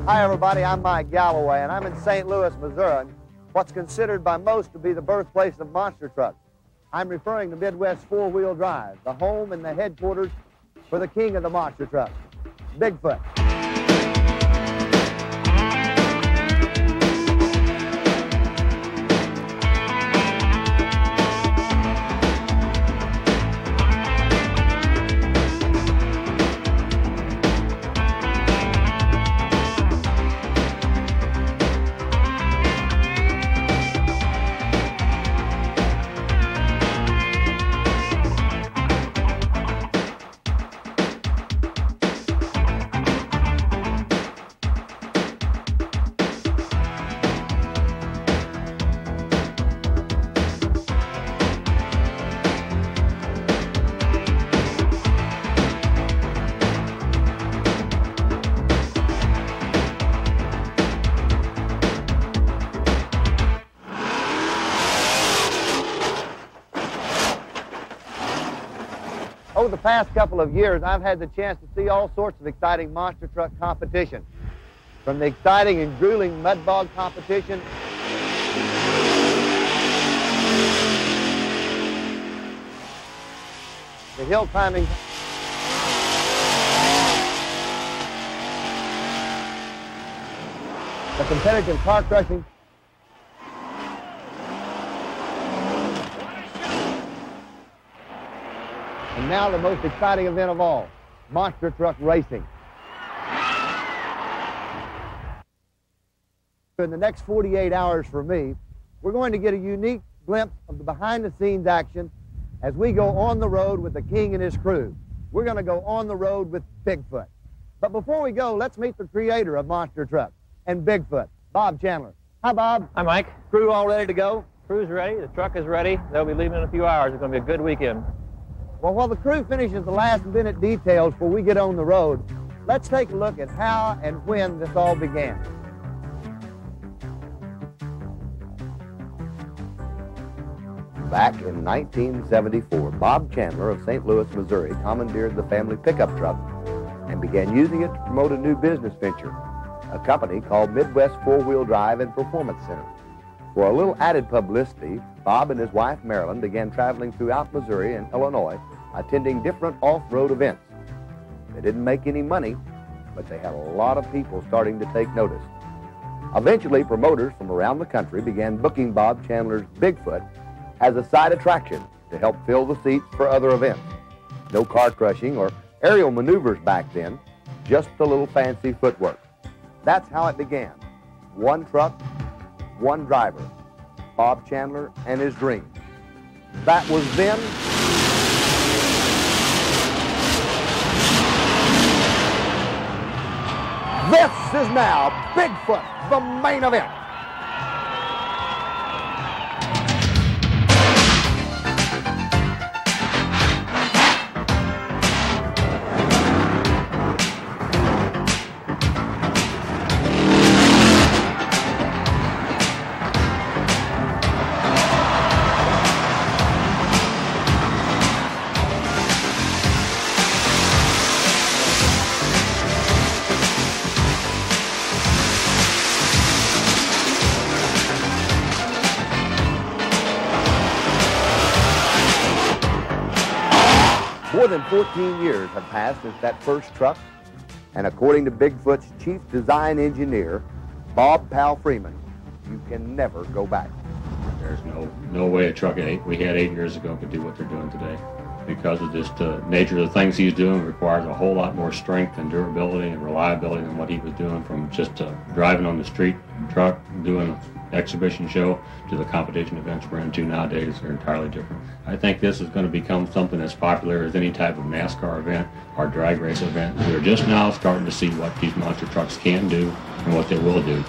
Hi, everybody. I'm Mike Galloway, and I'm in St. Louis, Missouri, what's considered by most to be the birthplace of monster trucks. I'm referring to Midwest four-wheel drive, the home and the headquarters for the king of the monster truck, Bigfoot. Over the past couple of years, I've had the chance to see all sorts of exciting monster truck competition. From the exciting and grueling mud bog competition to hill climbing, the competitive car crushing, and now the most exciting event of all, monster truck racing. In the next 48 hours for me, we're going to get a unique glimpse of the behind-the-scenes action as we go on the road with the king and his crew. We're going to go on the road with Bigfoot. But before we go, let's meet the creator of monster trucks and Bigfoot, Bob Chandler. Hi, Bob. Hi, Mike. Crew all ready to go? Crew's ready. The truck is ready. They'll be leaving in a few hours. It's going to be a good weekend. Well, while the crew finishes the last-minute details before we get on the road, let's take a look at how and when this all began. Back in 1974, Bob Chandler of St. Louis, Missouri, commandeered the family pickup truck and began using it to promote a new business venture, a company called Midwest Four-Wheel Drive and Performance Center. For a little added publicity, Bob and his wife, Marilyn, began traveling throughout Missouri and Illinois, attending different off-road events. They didn't make any money, but they had a lot of people starting to take notice. Eventually, promoters from around the country began booking Bob Chandler's Bigfoot as a side attraction to help fill the seats for other events. No car crushing or aerial maneuvers back then, just a little fancy footwork. That's how it began. One truck, one driver, Bob Chandler and his dream. That was then. This is now Bigfoot, the main event. More than 14 years have passed since that first truck, and according to Bigfoot's chief design engineer, Bob Pal Freeman, you can never go back. There's no way a truck we had 8 years ago could do what they're doing today. Because of just the nature of the things he's doing requires a whole lot more strength and durability and reliability than what he was doing, from just driving on the street truck, doing an exhibition show, to the competition events we're into nowadays. Are entirely different. I think this is going to become something as popular as any type of NASCAR event or drag race event. We're just now starting to see what these monster trucks can do and what they will do.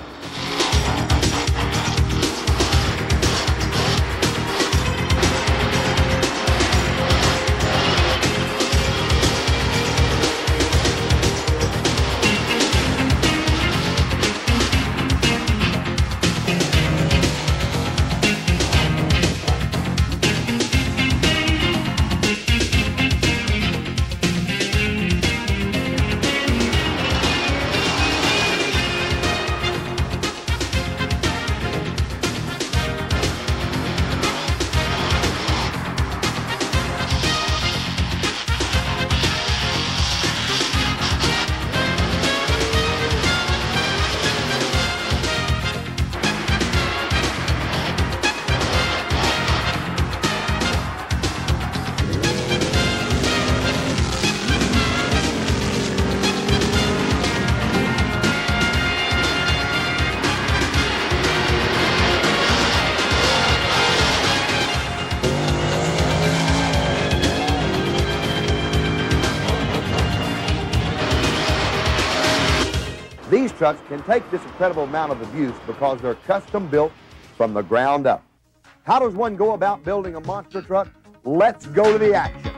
These trucks can take this incredible amount of abuse because they're custom built from the ground up. How does one go about building a monster truck? Let's go to the action.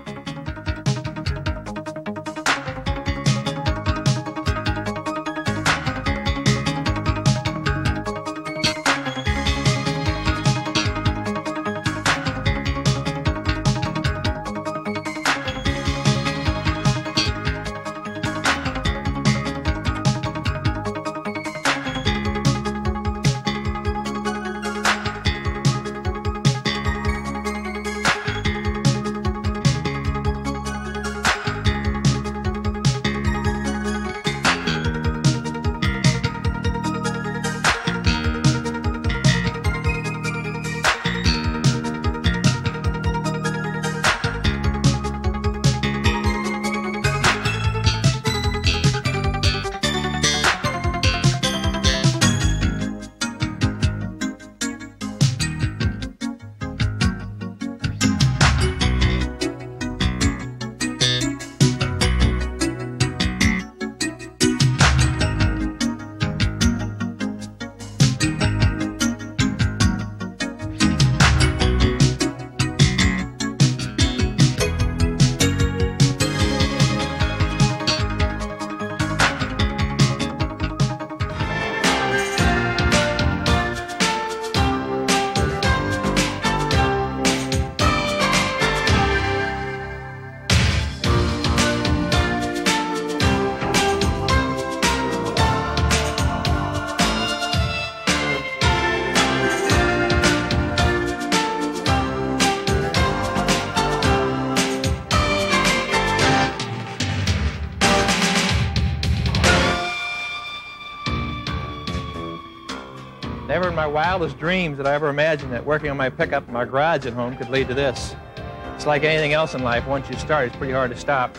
Never in my wildest dreams did I ever imagine that working on my pickup in my garage at home could lead to this. It's like anything else in life. Once you start, it's pretty hard to stop.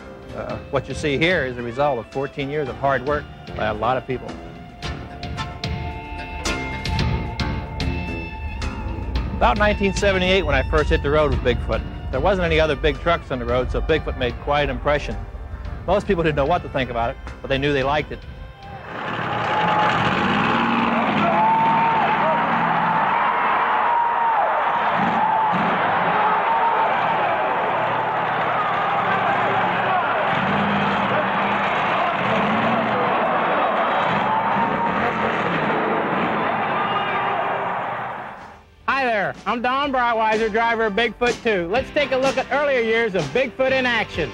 What you see here is the result of 14 years of hard work by a lot of people. About 1978 when I first hit the road with Bigfoot. There wasn't any other big trucks on the road, so Bigfoot made quite an impression. Most people didn't know what to think about it, but they knew they liked it. Hi there, I'm Don Brightweiser, driver of Bigfoot 2. Let's take a look at earlier years of Bigfoot in action.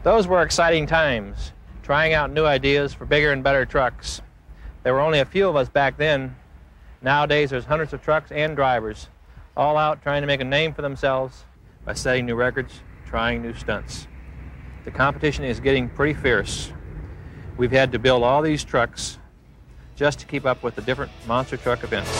Those were exciting times, trying out new ideas for bigger and better trucks. There were only a few of us back then. Nowadays, there's hundreds of trucks and drivers, all out trying to make a name for themselves by setting new records, trying new stunts. The competition is getting pretty fierce. We've had to build all these trucks just to keep up with the different monster truck events.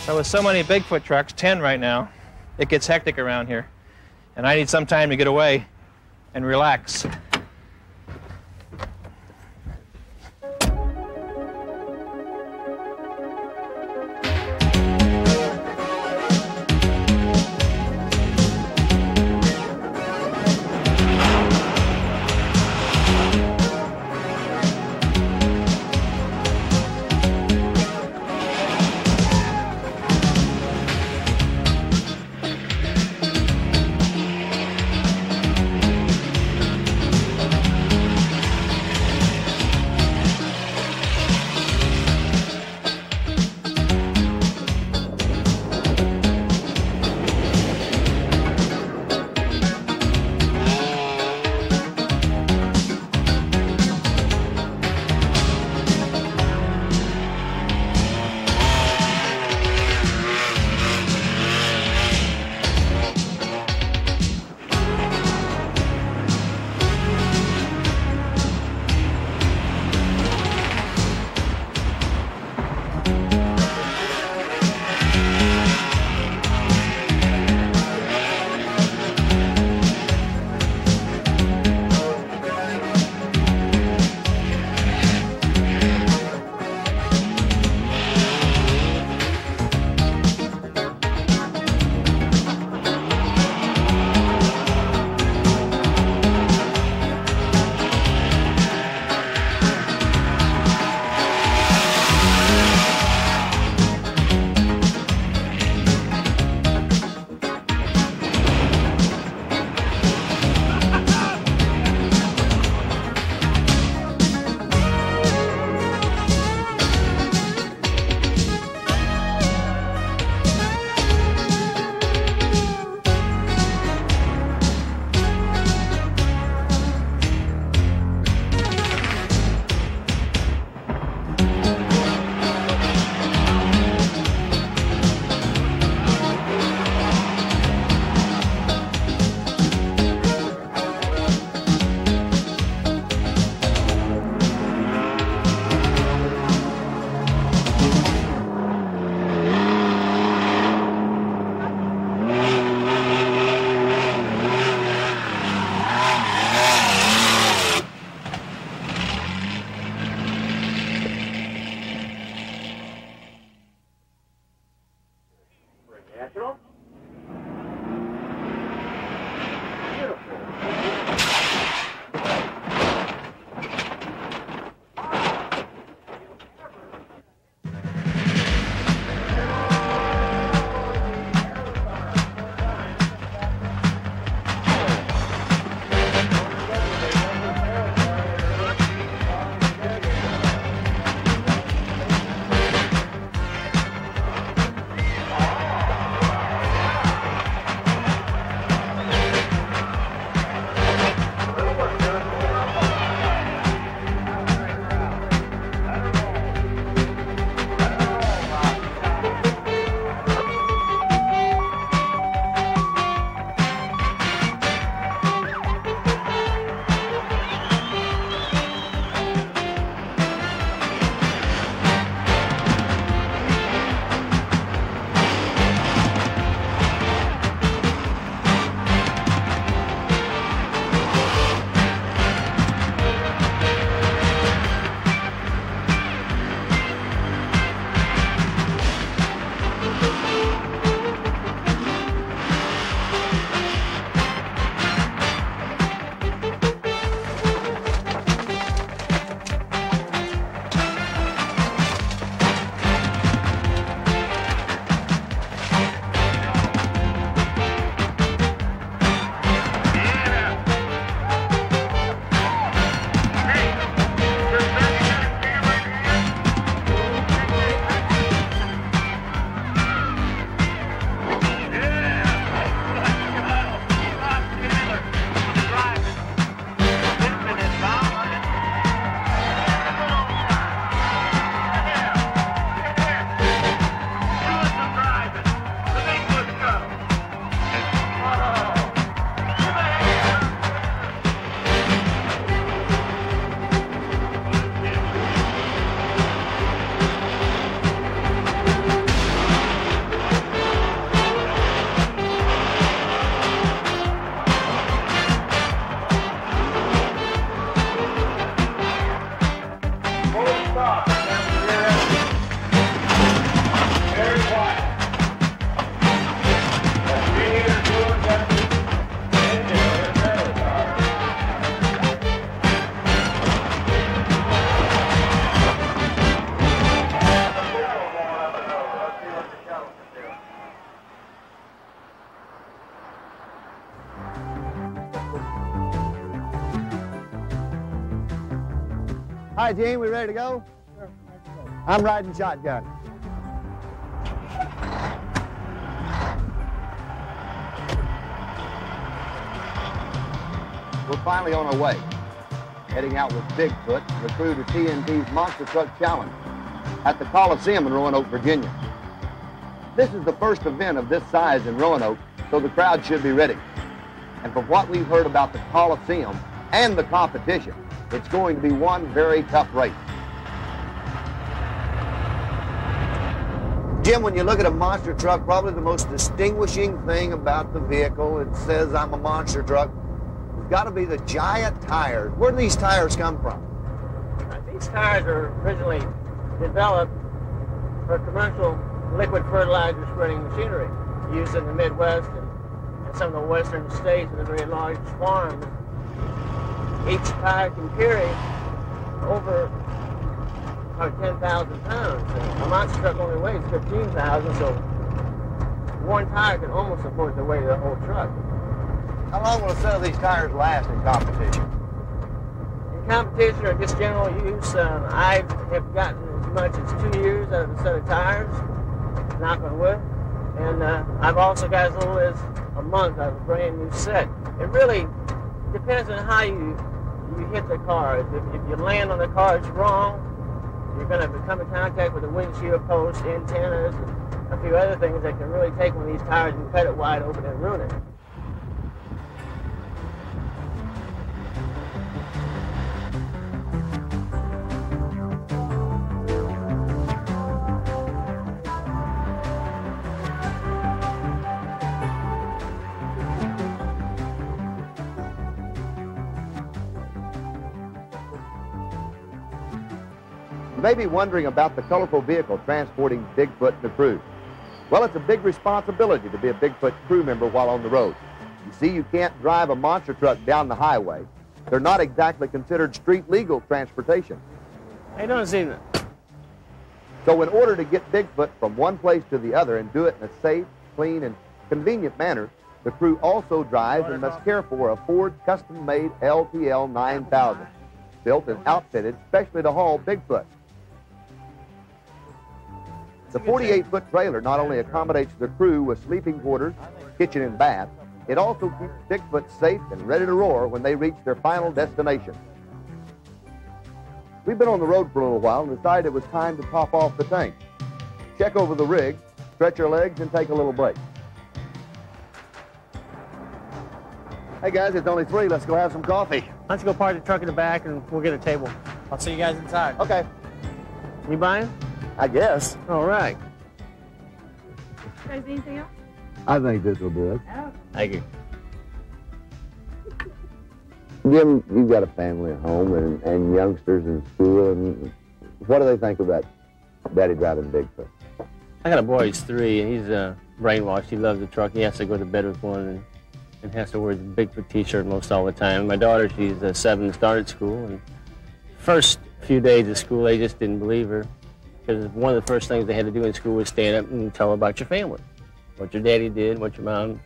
So with so many Bigfoot trucks, 10 right now, it gets hectic around here. And I need some time to get away and relax. Hi, Gene, we ready to go? Sure, ready to go. I'm riding shotgun. We're finally on our way, heading out with Bigfoot and the crew to TNT's Monster Truck Challenge at the Coliseum in Roanoke, Virginia. This is the first event of this size in Roanoke, so the crowd should be ready. And from what we've heard about the Coliseum and the competition, it's going to be one very tough race. Jim, when you look at a monster truck, probably the most distinguishing thing about the vehicle, it says I'm a monster truck, has got to be the giant tires. Where do these tires come from? These tires are originally developed for commercial liquid fertilizer spreading machinery used in the Midwest and some of the western states with very large farms. Each tire can carry over 10,000 pounds. A monster truck only weighs 15,000, so one tire can almost support the weight of the whole truck. How long will a set of these tires last in competition? In competition or just general use, I have gotten as much as 2 years out of a set of tires, knock on wood, and I've also got as little as a month out of a brand new set. It really depends on how you hit the car. If you land on the cars wrong, you're going to come in contact with the windshield post, antennas, and a few other things that can really take one of these tires and cut it wide open and ruin it. You may be wondering about the colorful vehicle transporting Bigfoot and the crew. Well, it's a big responsibility to be a Bigfoot crew member while on the road. You see, you can't drive a monster truck down the highway. They're not exactly considered street legal transportation. I don't see that. So in order to get Bigfoot from one place to the other and do it in a safe, clean, and convenient manner, the crew also drives and must care for a Ford custom-made LTL 9000, built and outfitted specially to haul Bigfoot. The 48-foot trailer not only accommodates the crew with sleeping quarters, kitchen, and bath, it also keeps Bigfoot safe and ready to roar when they reach their final destination. We've been on the road for a little while and decided it was time to top off the tank, check over the rig, stretch our legs, and take a little break. Hey guys, it's only 3. Let's go have some coffee. Let's go park the truck in the back and we'll get a table. I'll see you guys inside. Okay. You buying? I guess. All right. Guys, anything else? I think this will do it. Oh. Thank you. Jim, you've got a family at home and youngsters in school, and what do they think about Daddy driving Bigfoot? I got a boy, he's 3, and he's brainwashed. He loves the truck. He has to go to bed with one and has to wear the Bigfoot t-shirt most all the time. My daughter, she's 7, started school, and first few days of school, they just didn't believe her, because one of the first things they had to do in school was stand up and tell about your family, what your daddy did, what your mom,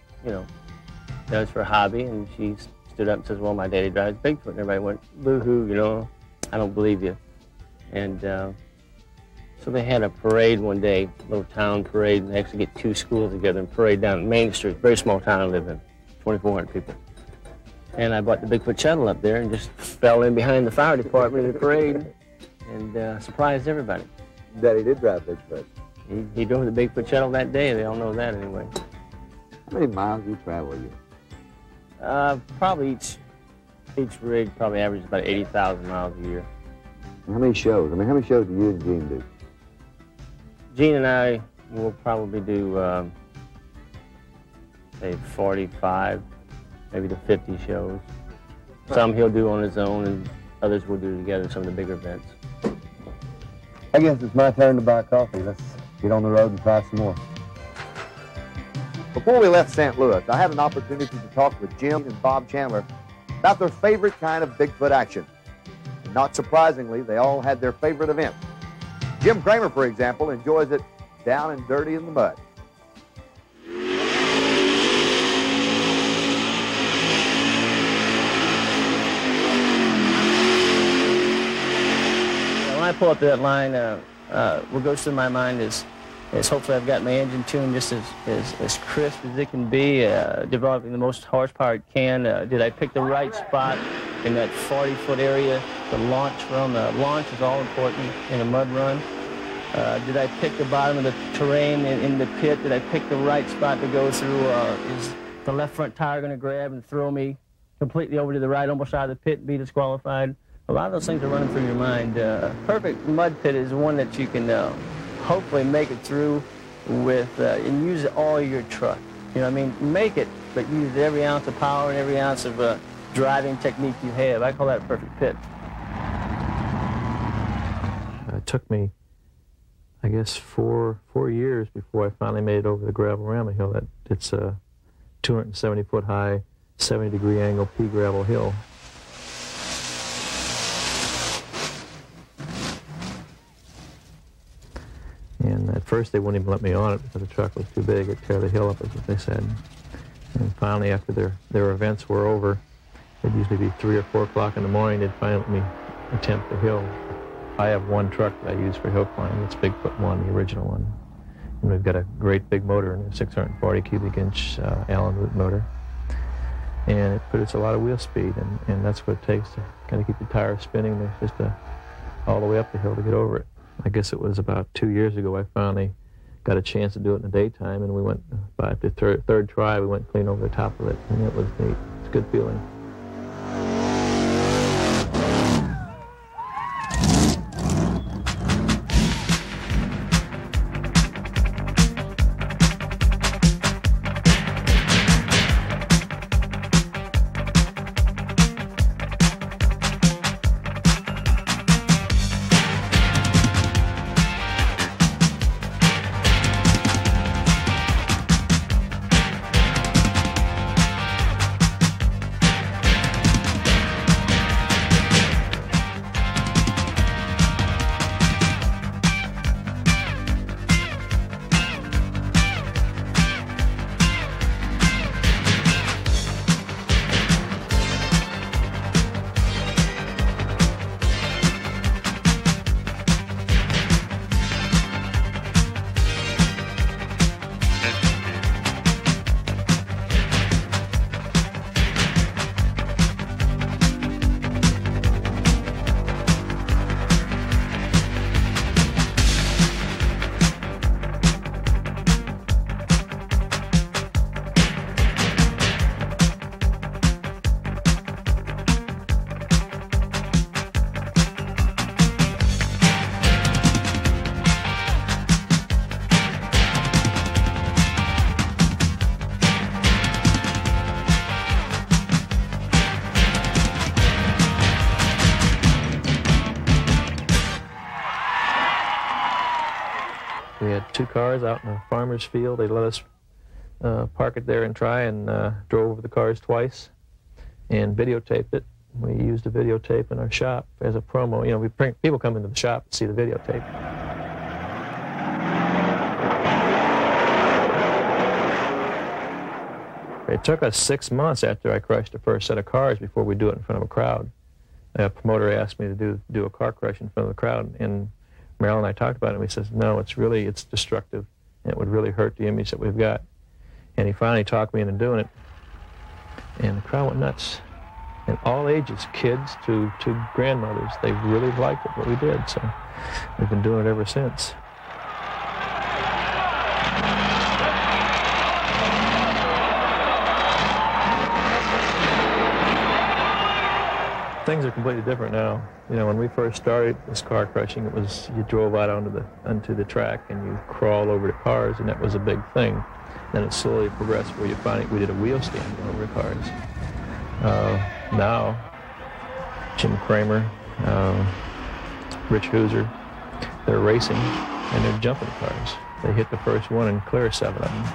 does for a hobby, and she stood up and says, well, my daddy drives Bigfoot, and everybody went, boo-hoo, I don't believe you. And so they had a parade one day, a little town parade, and they actually get 2 schools together and parade down Main Street, very small town I live in, 2,400 people. And I brought the Bigfoot shuttle up there and just fell in behind the fire department in the parade and surprised everybody. Daddy did drive Bigfoot. He drove the Bigfoot shuttle that day. They all know that anyway. How many miles do you travel a year? Probably each rig probably averages about 80,000 miles a year. And how many shows? How many shows do you and Gene do? Gene and I will probably do, say, 45, maybe to 50 shows. Some he'll do on his own, and others we'll do together, some of the bigger events. I guess it's my turn to buy coffee. Let's get on the road and try some more. Before we left St. Louis, I had an opportunity to talk with Jim and Bob Chandler about their favorite kind of Bigfoot action. And not surprisingly, they all had their favorite event. Jim Kramer, for example, enjoys it down and dirty in the mud. pull up to that line, what goes through my mind is hopefully I've got my engine tuned just as crisp as it can be, developing the most horsepower it can. Did I pick the right spot in that 40-foot area to launch from? Launch is all important in a mud run. Did I pick the bottom of the terrain in the pit? Did I pick the right spot to go through? Is the left front tire going to grab and throw me completely over to the right, almost out of the pit, and be disqualified? A lot of those things are running through your mind. Perfect mud pit is one that you can hopefully make it through with and use all your truck. You know what I mean? Make it, but use every ounce of power and every ounce of driving technique you have. I call that a perfect pit. It took me, I guess, four years before I finally made it over the gravel Ramah hill. It's a 270-foot high, 70-degree angle pea gravel hill. And at first they wouldn't even let me on it because the truck was too big. It'd tear the hill up, is what they said. And finally, after their events were over, it'd usually be 3 or 4 o'clock in the morning, they'd finally let me attempt the hill. I have one truck that I use for hill climbing. It's Bigfoot 1, the original one. And we've got a great big motor in it, 640 cubic inch Allen root motor. And it produces a lot of wheel speed, and that's what it takes to kind of keep the tires spinning. There's just all the way up the hill to get over it. I guess it was about 2 years ago I finally got a chance to do it in the daytime, and we went, by the third try, we went clean over the top of it, and it was neat. It's a good feeling. We had 2 cars out in a farmer's field. They let us park it there and try, and drove over the cars twice and videotaped it. We used a videotape in our shop as a promo. You know, people come into the shop to see the videotape. It took us 6 months after I crushed the first set of cars before we do it in front of a crowd. A promoter asked me to do a car crush in front of the crowd, and Merrill and I talked about it, and he says, no, it's destructive, and it would really hurt the image that we've got. And he finally talked me into doing it, and the crowd went nuts. And all ages, kids to grandmothers, they really liked it, what we did, so we've been doing it ever since. Things are completely different now. You know, when we first started this car crushing, it was you drove out onto the track and you crawl over the cars, and that was a big thing. Then it slowly progressed where you finally, we did a wheel stand over the cars. Now, Jim Kramer, Rich Hooser, they're racing and they're jumping the cars. They hit the first one and clear 7 of them.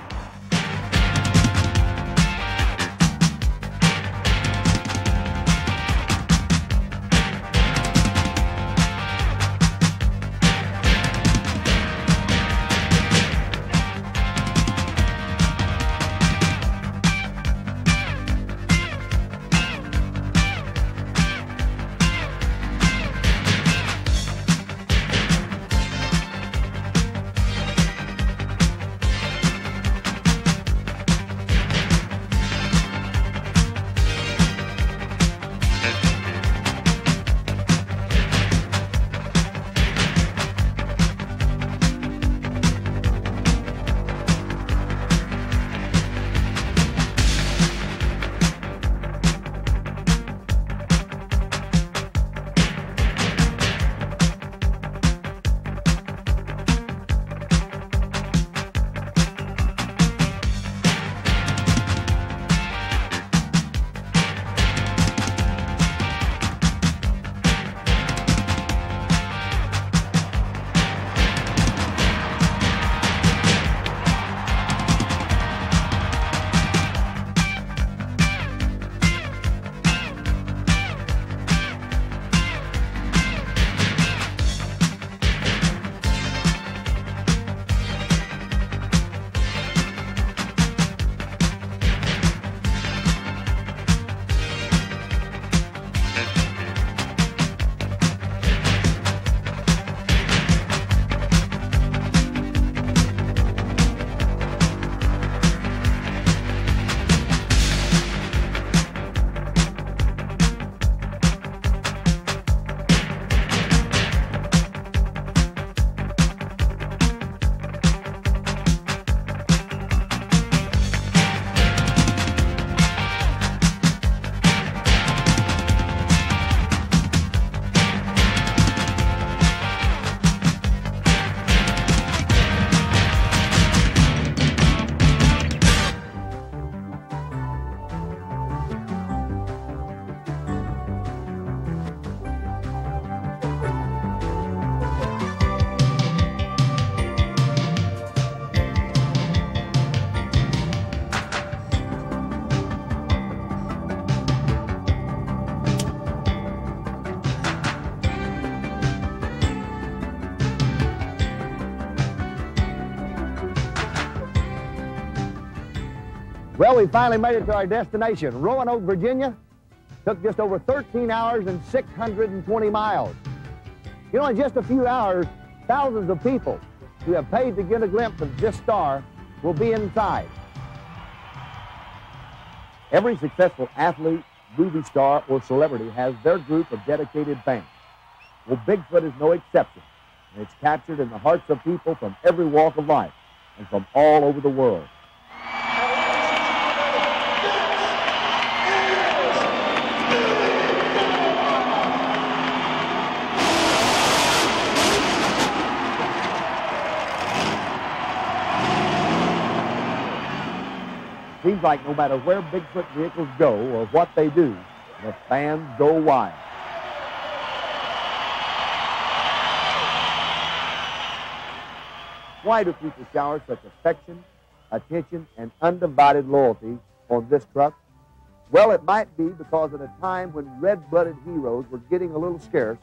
Well, we finally made it to our destination, Roanoke, Virginia. Took just over 13 hours and 620 miles. You know, in just a few hours, thousands of people who have paid to get a glimpse of this star will be inside. Every successful athlete, movie star, or celebrity has their group of dedicated fans. Well, Bigfoot is no exception, and it's captured in the hearts of people from every walk of life and from all over the world. Seems like no matter where Bigfoot vehicles go or what they do, the fans go wild. Why do people shower such affection, attention, and undivided loyalty on this truck? Well, it might be because at a time when red-blooded heroes were getting a little scarce,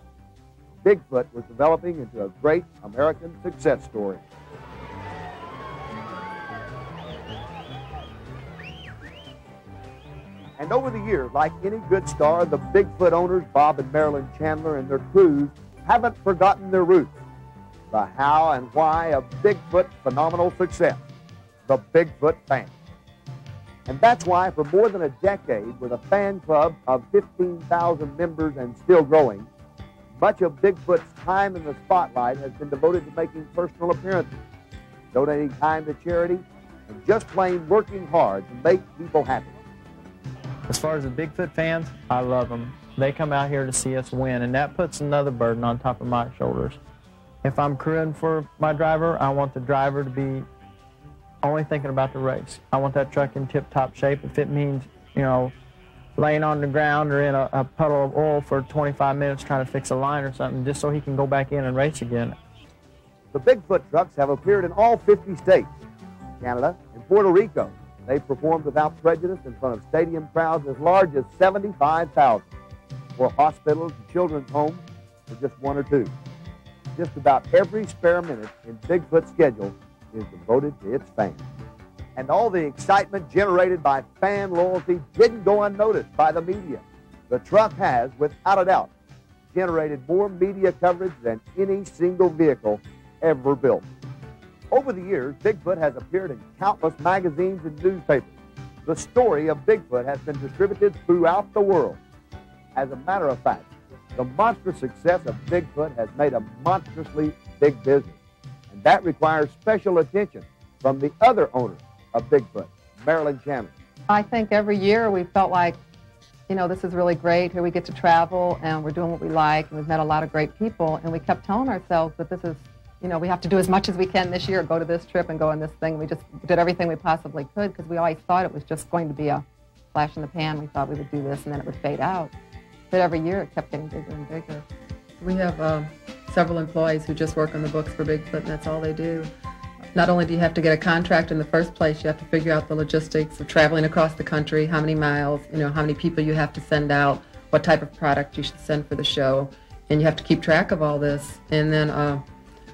Bigfoot was developing into a great American success story. And over the years, like any good star, the Bigfoot owners, Bob and Marilyn Chandler, and their crews haven't forgotten their roots. The how and why of Bigfoot's phenomenal success, the Bigfoot fan. And that's why for more than a decade, with a fan club of 15,000 members and still growing, much of Bigfoot's time in the spotlight has been devoted to making personal appearances, donating time to charity, and just plain working hard to make people happy. As far as the Bigfoot fans, I love them. They come out here to see us win, and that puts another burden on top of my shoulders. If I'm crewing for my driver, I want the driver to be only thinking about the race. I want that truck in tip-top shape. If it means, you know, laying on the ground or in a puddle of oil for 25 minutes trying to fix a line or something, just so he can go back in and race again. The Bigfoot trucks have appeared in all 50 states, Canada, and Puerto Rico. They've performed without prejudice in front of stadium crowds as large as 75,000, for hospitals and children's homes for just one or two. Just about every spare minute in Bigfoot's schedule is devoted to its fans. And all the excitement generated by fan loyalty didn't go unnoticed by the media. The truck has, without a doubt, generated more media coverage than any single vehicle ever built. Over the years, Bigfoot has appeared in countless magazines and newspapers. The story of Bigfoot has been distributed throughout the world. As a matter of fact, the monstrous success of Bigfoot has made a monstrously big business, and that requires special attention from the other owner of Bigfoot, Marilyn Chandler. I think every year we felt like, you know, this is really great. Here we get to travel, and we're doing what we like, and we've met a lot of great people, and we kept telling ourselves that this is, you know, we have to do as much as we can this year, go to this trip and go on this thing. We just did everything we possibly could because we always thought it was just going to be a flash in the pan. We thought we would do this and then it would fade out. But every year it kept getting bigger and bigger. We have several employees who just work on the books for Bigfoot, and that's all they do. Not only do you have to get a contract in the first place, you have to figure out the logistics of traveling across the country, how many miles, you know, how many people you have to send out, what type of product you should send for the show, and you have to keep track of all this. And then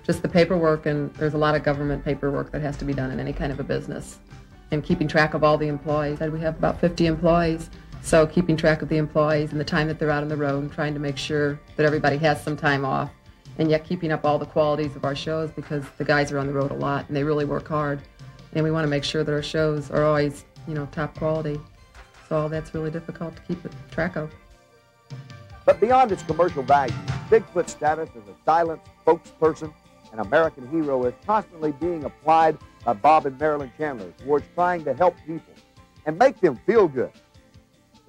just the paperwork, and there's a lot of government paperwork that has to be done in any kind of a business. And keeping track of all the employees. We have about 50 employees, so keeping track of the employees and the time that they're out on the road and trying to make sure that everybody has some time off, and yet keeping up all the qualities of our shows because the guys are on the road a lot and they really work hard. And we want to make sure that our shows are always, you know, top quality. So all that's really difficult to keep track of. But beyond its commercial value, Bigfoot's status as a silent spokesperson, an American hero, is constantly being applied by Bob and Marilyn Chandler towards trying to help people and make them feel good.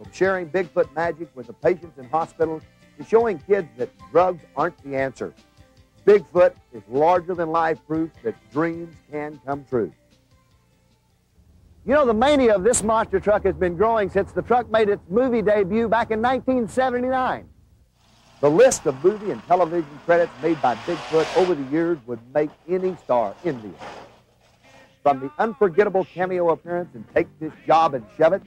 From sharing Bigfoot magic with the patients in hospitals to showing kids that drugs aren't the answer, Bigfoot is larger-than-life proof that dreams can come true. You know, the mania of this monster truck has been growing since the truck made its movie debut back in 1979. The list of movie and television credits made by Bigfoot over the years would make any star envious. From the unforgettable cameo appearance in Take This Job and Shove It,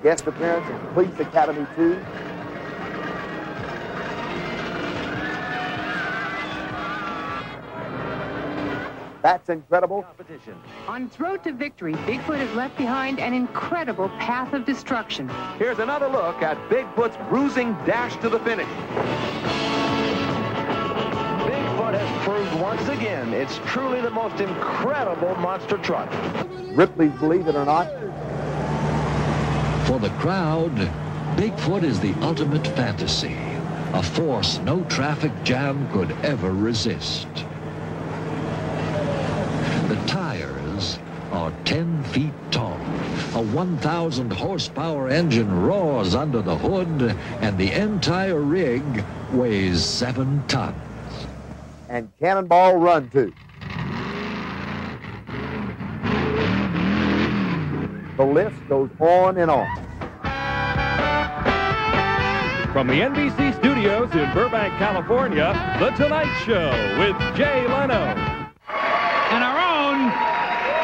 guest appearance in Police Academy 2. That's incredible. Competition. On its road to victory, Bigfoot has left behind an incredible path of destruction. Here's another look at Bigfoot's bruising dash to the finish. Bigfoot has proved once again it's truly the most incredible monster truck. Ripley's Believe It or Not. For the crowd, Bigfoot is the ultimate fantasy, a force no traffic jam could ever resist. The tires are 10 feet tall. A 1,000 horsepower engine roars under the hood, and the entire rig weighs 7 tons. And Cannonball Run 2. The list goes on and on. From the NBC studios in Burbank, California, The Tonight Show with Jay Leno. And our own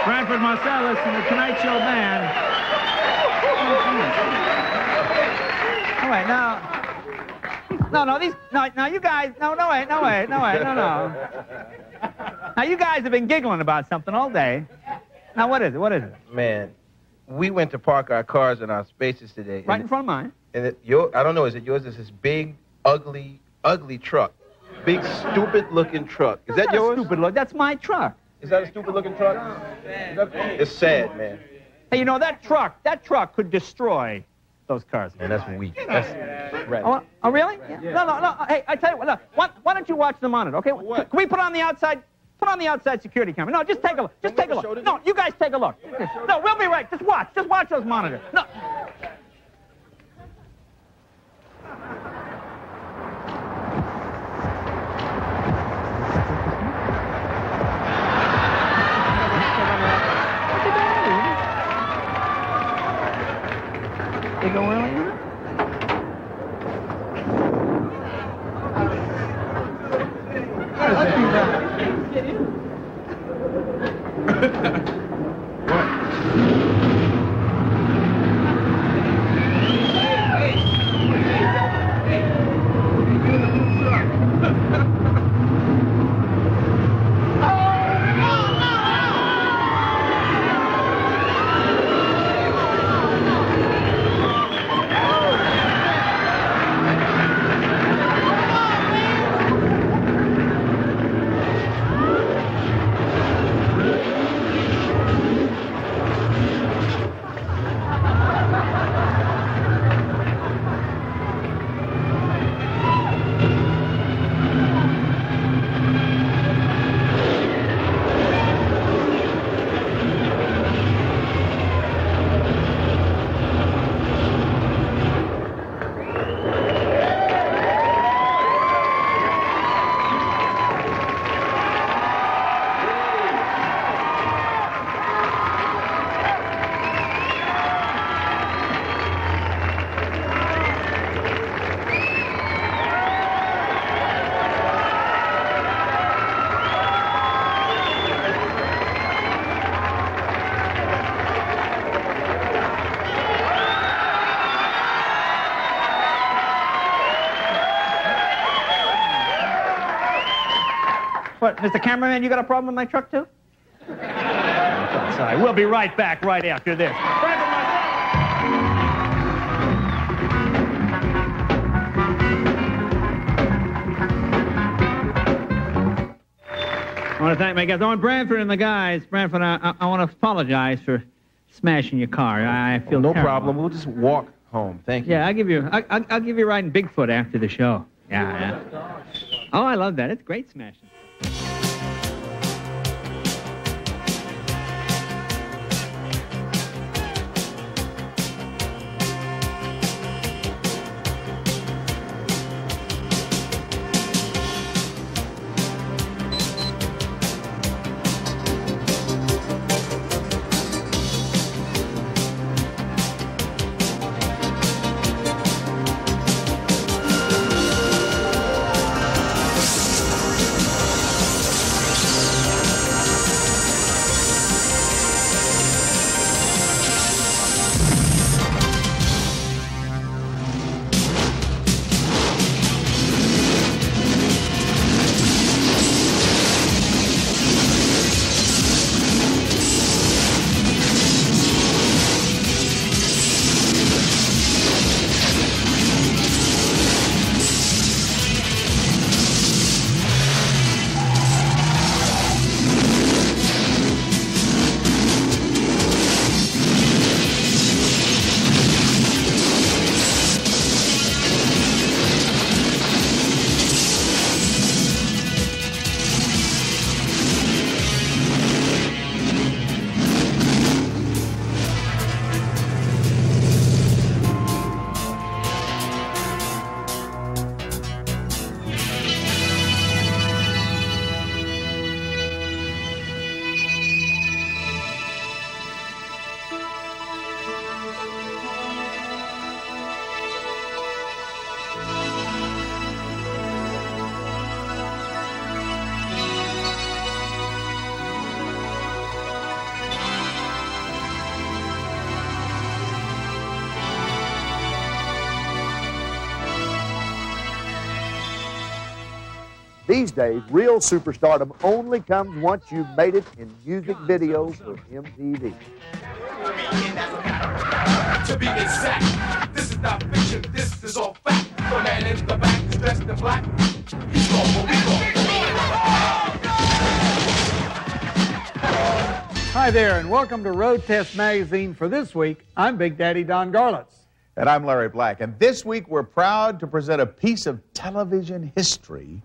Branford Marcellus and the Tonight Show band. Oh, wait, now you guys, no, wait. Now, you guys have been giggling about something all day. Now, what is it? Man, we went to park our cars in our spaces today. Right in front of mine. And I don't know, is it yours? It's this big, ugly truck. Big, stupid-looking truck. Is that yours? Stupid look. That's my truck. Is that a stupid-looking truck? It's sad, man. Hey, you know, that truck could destroy those cars. Man, that's weak. That's right. Oh, really? Yeah. No. Hey, I tell you what, look, why don't you watch the monitor, okay? What? Can we put on the outside security camera? No, just take a look. No, you guys take a look. No, we'll be right. Just watch those monitors. No. They go early? What, Mr. Cameraman, you got a problem with my truck, too? Sorry, we'll be right back right after this. I want to thank my guests. I want Branford and the guys. Branford, I want to apologize for smashing your car. I feel no terrible. problem. We'll just walk home. Thank you. Yeah, I'll give you a ride in Bigfoot after the show. Yeah. Oh, I love that. It's great smashing. These days, real superstardom only comes once you've made it in music videos for MTV. To be exact, this is not fiction, this is all fact. The man in the back is dressed in black. He's going where we go. Hi there, and welcome to Road Test Magazine. For this week, I'm Big Daddy Don Garlitz. And I'm Larry Black. And this week, we're proud to present a piece of television history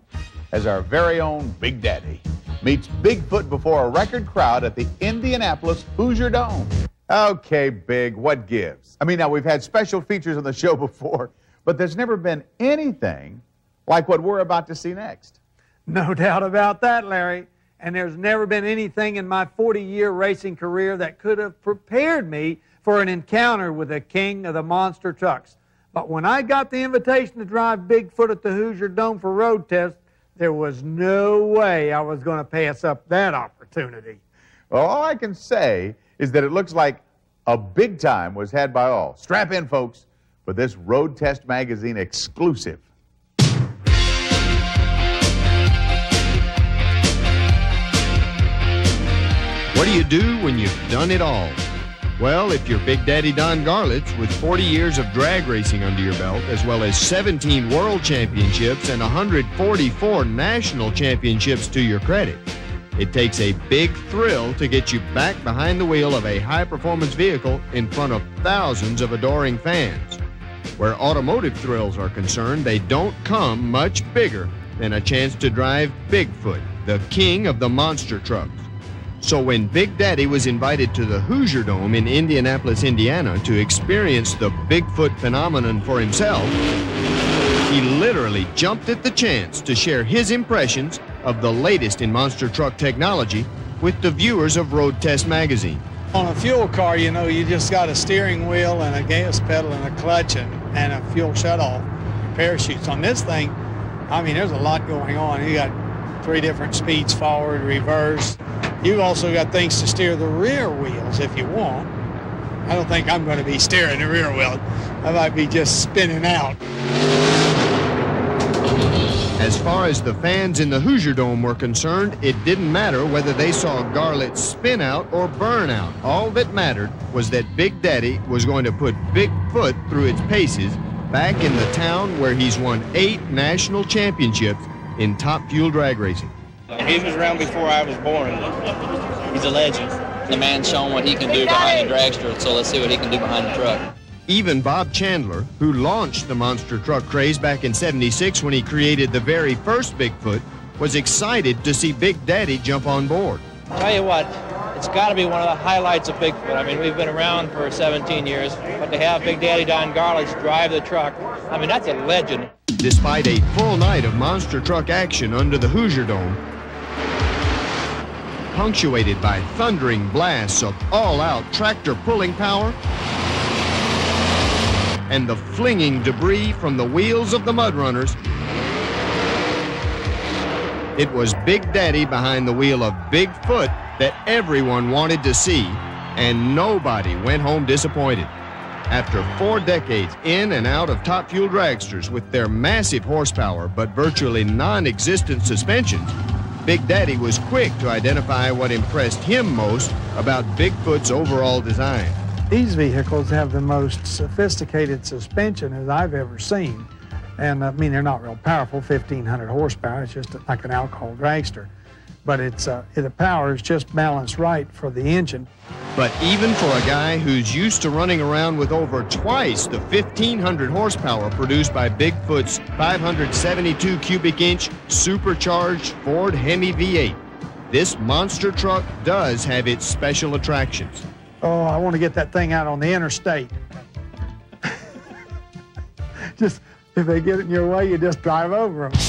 as our very own Big Daddy meets Bigfoot before a record crowd at the Indianapolis Hoosier Dome. Okay, Big, what gives? I mean, now, we've had special features on the show before, but there's never been anything like what we're about to see next. No doubt about that, Larry. And there's never been anything in my 40-year racing career that could have prepared me for an encounter with the king of the monster trucks. But when I got the invitation to drive Bigfoot at the Hoosier Dome for road tests, there was no way I was going to pass up that opportunity. Well, all I can say is that it looks like a big time was had by all. Strap in, folks, for this Road Test Magazine exclusive. What do you do when you've done it all? Well, if you're Big Daddy Don Garlitz with 40 years of drag racing under your belt, as well as 17 world championships and 144 national championships to your credit, it takes a big thrill to get you back behind the wheel of a high-performance vehicle in front of thousands of adoring fans. Where automotive thrills are concerned, they don't come much bigger than a chance to drive Bigfoot, the king of the monster trucks. So when Big Daddy was invited to the Hoosier Dome in Indianapolis, Indiana to experience the Bigfoot phenomenon for himself, he literally jumped at the chance to share his impressions of the latest in monster truck technology with the viewers of Road Test Magazine. On a fuel car, you know, you just got a steering wheel and a gas pedal and a clutch and a fuel shutoff, parachutes. On this thing, I mean, there's a lot going on. You got 3 different speeds, forward, reverse. You've also got things to steer the rear wheels if you want. I don't think I'm going to be steering the rear wheel. I might be just spinning out. As far as the fans in the Hoosier Dome were concerned, it didn't matter whether they saw Garlitz spin out or burn out. All that mattered was that Big Daddy was going to put Bigfoot through its paces back in the town where he's won 8 national championships in top fuel drag racing. He was around before I was born. He's a legend. The man's shown what he can do behind the dragster, so let's see what he can do behind the truck. Even Bob Chandler, who launched the monster truck craze back in '76 when he created the very first Bigfoot, was excited to see Big Daddy jump on board. Tell you what, it's got to be one of the highlights of Bigfoot. I mean, we've been around for 17 years, but to have Big Daddy Don Garlitz drive the truck, I mean, that's a legend. Despite a full night of monster truck action under the Hoosier Dome, punctuated by thundering blasts of all-out tractor pulling power and the flinging debris from the wheels of the mud runners, it was Big Daddy behind the wheel of Bigfoot that everyone wanted to see, and nobody went home disappointed. After 4 decades in and out of top fuel dragsters with their massive horsepower but virtually non-existent suspensions, Big Daddy was quick to identify what impressed him most about Bigfoot's overall design. These vehicles have the most sophisticated suspension as I've ever seen. And I mean, they're not real powerful, 1,500 horsepower. It's just like an alcohol dragster. But the power is just balanced right for the engine. But even for a guy who's used to running around with over twice the 1,500 horsepower produced by Bigfoot's 572 cubic inch supercharged Ford Hemi V8, this monster truck does have its special attractions. Oh, I want to get that thing out on the interstate. Just, if they get in your way, you just drive over them.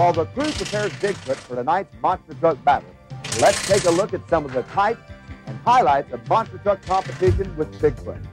while the crew prepares Bigfoot for tonight's monster truck battle, let's take a look at some of the types and highlights of monster truck competition with Bigfoot.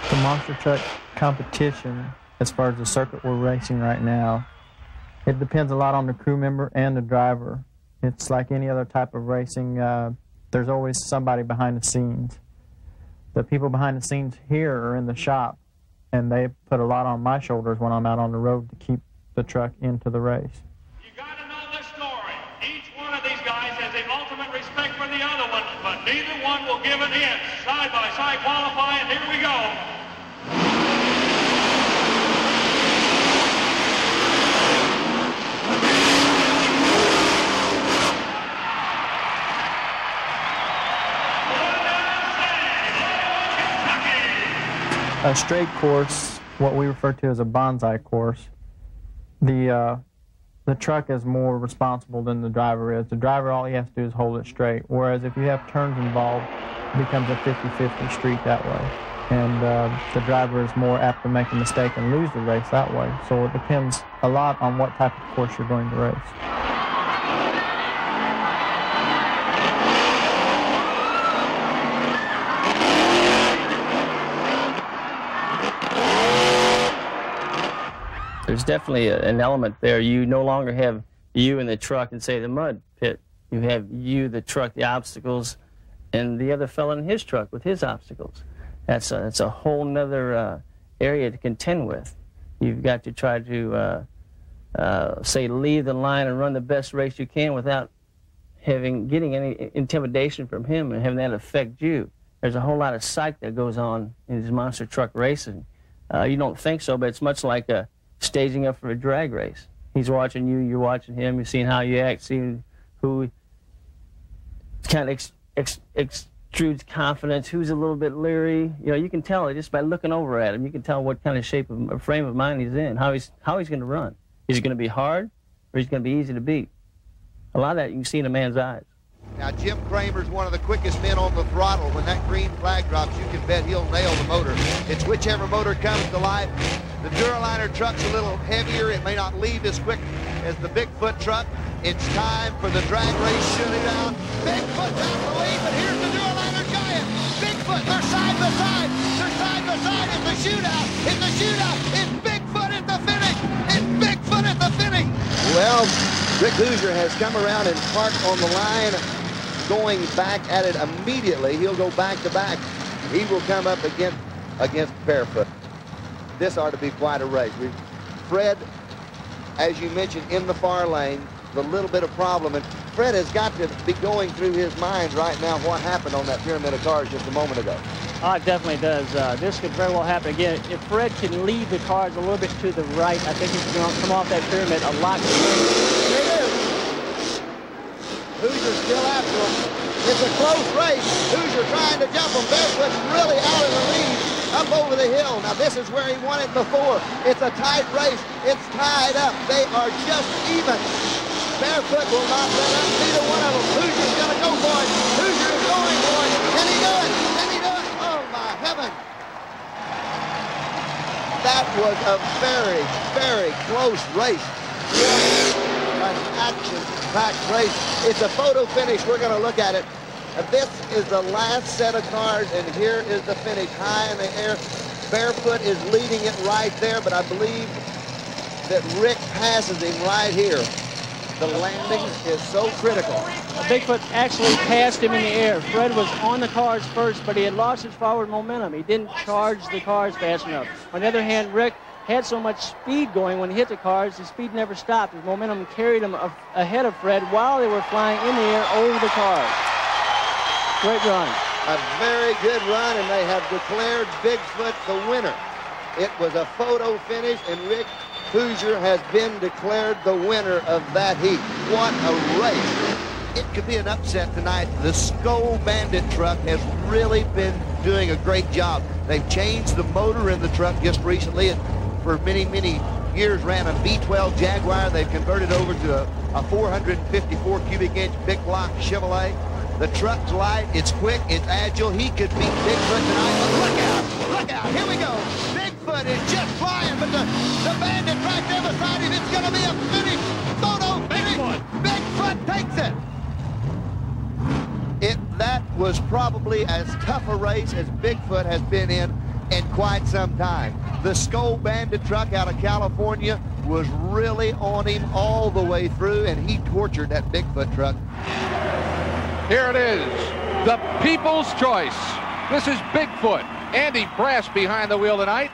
The monster truck competition, as far as the circuit we're racing right now, it depends a lot on the crew member and the driver. It's like any other type of racing. There's always somebody behind the scenes. The people behind the scenes here are in the shop, and they put a lot on my shoulders when I'm out on the road to keep the truck into the race. You got to know this story. Each one of these guys has the ultimate respect for the other one, but neither one will give an inch. Side by side qualify, and here we go. A straight course, what we refer to as a bonsai course, the truck is more responsible than the driver is. The driver, all he has to do is hold it straight, whereas if you have turns involved, it becomes a 50-50 street that way. And the driver is more apt to make a mistake and lose the race that way. So it depends a lot on what type of course you're going to race. There's definitely an element there. You no longer have you in the truck and say the mud pit. You have you, the truck, the obstacles, and the other fella in his truck with his obstacles. That's a whole nother area to contend with. You've got to try to say, leave the line and run the best race you can without getting any intimidation from him and having that affect you. There's a whole lot of psych that goes on in these monster truck racing. You don't think so, but it's much like staging up for a drag race. He's watching you, you're watching him, you're seeing how you act, seeing who kind of extrudes confidence, who's a little bit leery. You know, you can tell it just by looking over at him. You can tell what kind of shape of frame of mind he's in, how he's going to run. Is it going to be hard, or is it going to be easy to beat? A lot of that you can see in a man's eyes. Now, Jim Kramer's one of the quickest men on the throttle. When that green flag drops, you can bet he'll nail the motor. It's whichever motor comes to life. The Duraliner truck's a little heavier. It may not leave as quick as the Bigfoot truck. It's time for the drag race shootout. Bigfoot's out the lead, but here's the Duraliner giant. Bigfoot, they're side by side. They're side by side. It's the shootout. It's the shootout. It's Bigfoot at the finish. It's Bigfoot at the finish. Well, Rick Hoosier has come around and parked on the line, going back at it immediately. He'll go back to back. He will come up against Barefoot. This ought to be quite a race. Fred, as you mentioned, in the far lane, the little bit of problem, and Fred has got to be going through his mind right now what happened on that pyramid of cars just a moment ago. Oh, it definitely does. This could very well happen again. If Fred can lead the cars a little bit to the right, I think he's going to come off that pyramid a lot quicker. There it is. Hoosier's still after him. It's a close race. Hoosier trying to jump him. Barefoot really out of the lead up over the hill. Now, this is where he won it before. It's a tight race. It's tied up. They are just even. Barefoot will not let up neither one of them. Hoosier's going to go for it. Hoosier is going for it. Can he do it? Can he do it? Oh, my heaven. That was a very, very close race. An action-packed race. It's a photo finish. We're going to look at it. This is the last set of cars, and here is the finish, high in the air. Barefoot is leading it right there, but I believe that Rick passes him right here. The landing is so critical. Bigfoot actually passed him in the air. Fred was on the cars first, but he had lost his forward momentum. He didn't charge the cars fast enough. On the other hand, Rick had so much speed going when he hit the cars, his speed never stopped. His momentum carried him ahead of Fred while they were flying in the air over the cars. Great run. A very good run, and they have declared Bigfoot the winner. It was a photo finish, and Rick Hoosier has been declared the winner of that heat. What a race. It could be an upset tonight. The Skull Bandit truck has really been doing a great job. They've changed the motor in the truck just recently. It, for many, many years, ran a V12 Jaguar. They've converted over to a 454 cubic inch big block Chevrolet. The truck's light, it's quick, it's agile. He could beat Bigfoot tonight, but look out, look out, here we go. Bigfoot is just flying, but the Bandit right there beside him, it's gonna be a finish, photo finish. Bigfoot takes it. That was probably as tough a race as Bigfoot has been in quite some time. The Skull Bandit truck out of California was really on him all the way through, and he tortured that Bigfoot truck. Here it is, the people's choice. This is Bigfoot. Andy Brass behind the wheel tonight.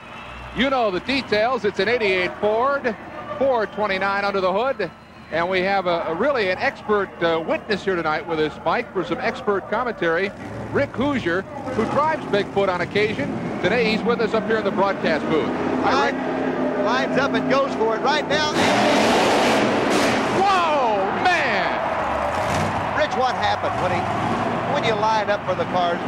You know the details. It's an 88 Ford, 429 under the hood. And we have really an expert witness here tonight with us, Mike, for some expert commentary. Rick Hoosier, who drives Bigfoot on occasion. Today he's with us up here in the broadcast booth. Hi, Rick. Lines up and goes for it right now. Whoa, man! Rich, what happened when you line up for the cars?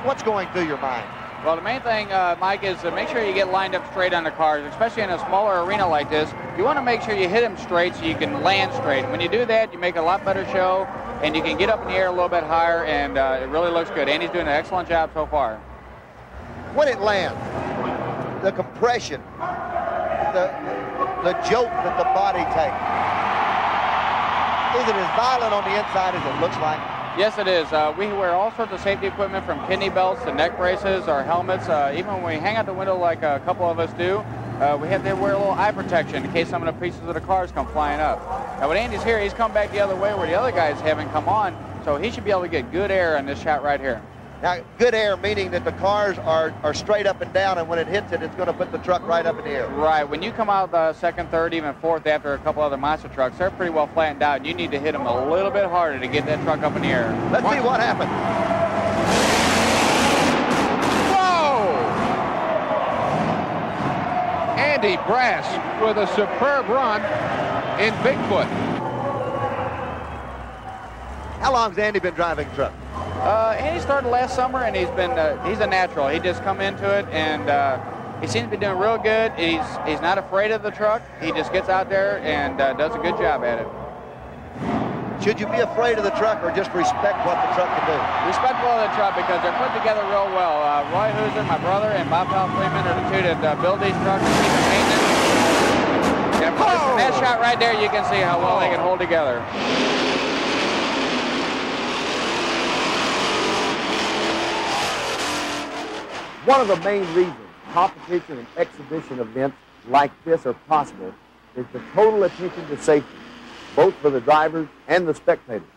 What's going through your mind? Well, the main thing, Mike, is to make sure you get lined up straight on the cars, especially in a smaller arena like this. You want to make sure you hit them straight so you can land straight. When you do that, you make a lot better show, and you can get up in the air a little bit higher, and it really looks good. Andy's doing an excellent job so far. When it lands, the compression, the jolt that the body takes, is it as violent on the inside as it looks like? Yes, it is. We wear all sorts of safety equipment, from kidney belts to neck braces, our helmets. Even when we hang out the window like a couple of us do, we have to wear a little eye protection in case some of the pieces of the cars come flying up. Now, when Andy's here, he's come back the other way where the other guys haven't come on, so he should be able to get good air in this shot right here. Now, good air, meaning that the cars are straight up and down, and when it hits it, it's going to put the truck right up in the air. Right. When you come out the second, third, even fourth after a couple other monster trucks, they're pretty well flattened out. You need to hit them a little bit harder to get that truck up in the air. Let's see what happens. Whoa! Andy Brass with a superb run in Bigfoot. How long's Andy been driving truck? Andy started last summer, and he's a natural. He just come into it, and he seems to be doing real good. He's not afraid of the truck. He just gets out there and does a good job at it. Should you be afraid of the truck or just respect what the truck can do? Respectful of the truck because they're put together real well. Roy Hooser, my brother, and Bob Powell Freeman are the two that build these trucks and keep them maintenance. And from that shot right there, you can see how well they can hold together. One of the main reasons competition and exhibition events like this are possible is the total attention to safety, both for the drivers and the spectators.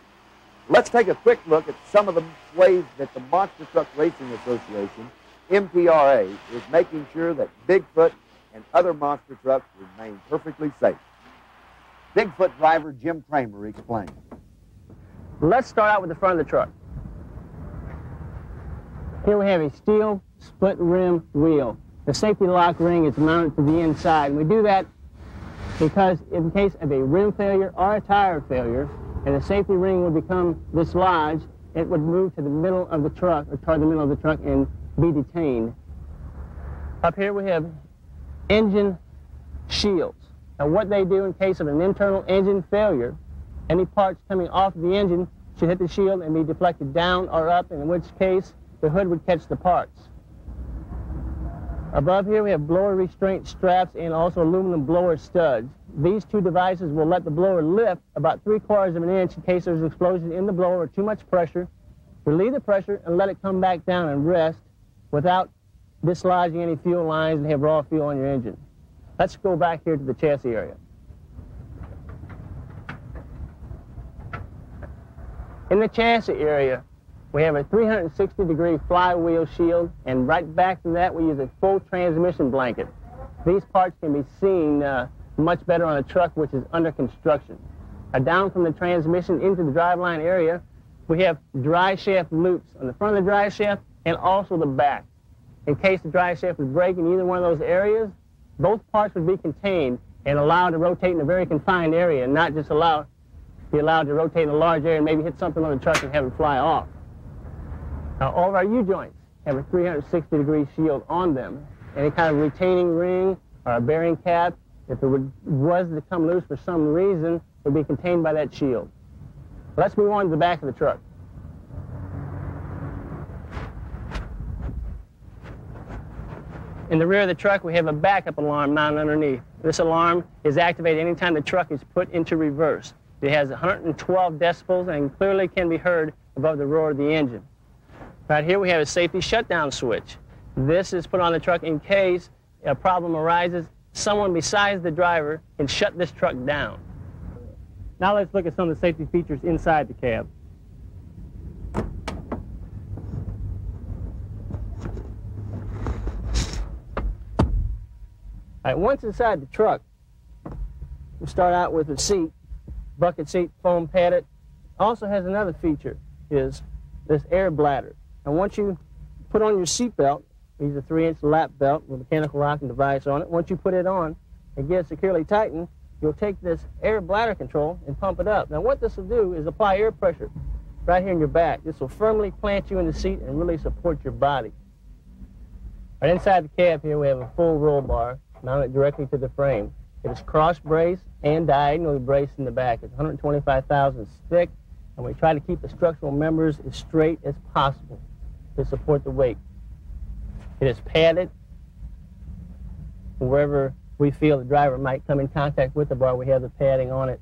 Let's take a quick look at some of the ways that the Monster Truck Racing Association, MTRA, is making sure that Bigfoot and other monster trucks remain perfectly safe. Bigfoot driver Jim Kramer explains. Let's start out with the front of the truck. Here we have a steel split rim wheel. The safety lock ring is mounted to the inside. We do that because in case of a rim failure or a tire failure, and the safety ring would become dislodged, it would move to the middle of the truck, or toward the middle of the truck, and be detained. Up here we have engine shields. Now what they do in case of an internal engine failure, any parts coming off of the engine should hit the shield and be deflected down or up, in which case the hood would catch the parts. Above here we have blower restraint straps and also aluminum blower studs. These two devices will let the blower lift about 3/4 of an inch in case there's an explosion in the blower or too much pressure, relieve the pressure and let it come back down and rest without dislodging any fuel lines and have raw fuel on your engine. Let's go back here to the chassis area. In the chassis area, we have a 360-degree flywheel shield, and right back to that we use a full transmission blanket. These parts can be seen much better on a truck which is under construction. Down from the transmission into the driveline area, we have dry shaft loops on the front of the dry shaft and also the back. In case the dry shaft would break in either one of those areas, both parts would be contained and allowed to rotate in a very confined area and not just be allowed to rotate in a large area and maybe hit something on the truck and have it fly off. Now, all of our U-joints have a 360-degree shield on them. Any kind of retaining ring or a bearing cap, if it was to come loose for some reason, would be contained by that shield. Let's move on to the back of the truck. In the rear of the truck, we have a backup alarm mounted underneath. This alarm is activated anytime the truck is put into reverse. It has 112 decibels and clearly can be heard above the roar of the engine. Right here we have a safety shutdown switch. This is put on the truck in case a problem arises. Someone besides the driver can shut this truck down. Now let's look at some of the safety features inside the cab. All right, once inside the truck, we start out with a seat, bucket seat, foam padded. Also has another feature, is this air bladder. And once you put on your seat belt, use a 3-inch lap belt with a mechanical locking device on it. Once you put it on and get it securely tightened, you'll take this air bladder control and pump it up. Now what this will do is apply air pressure right here in your back. This will firmly plant you in the seat and really support your body. Right inside the cab here we have a full roll bar mounted directly to the frame. It is cross-braced and diagonally braced in the back. It's 125 thousandths thick, and we try to keep the structural members as straight as possible to support the weight. It is padded. Wherever we feel the driver might come in contact with the bar, we have the padding on it.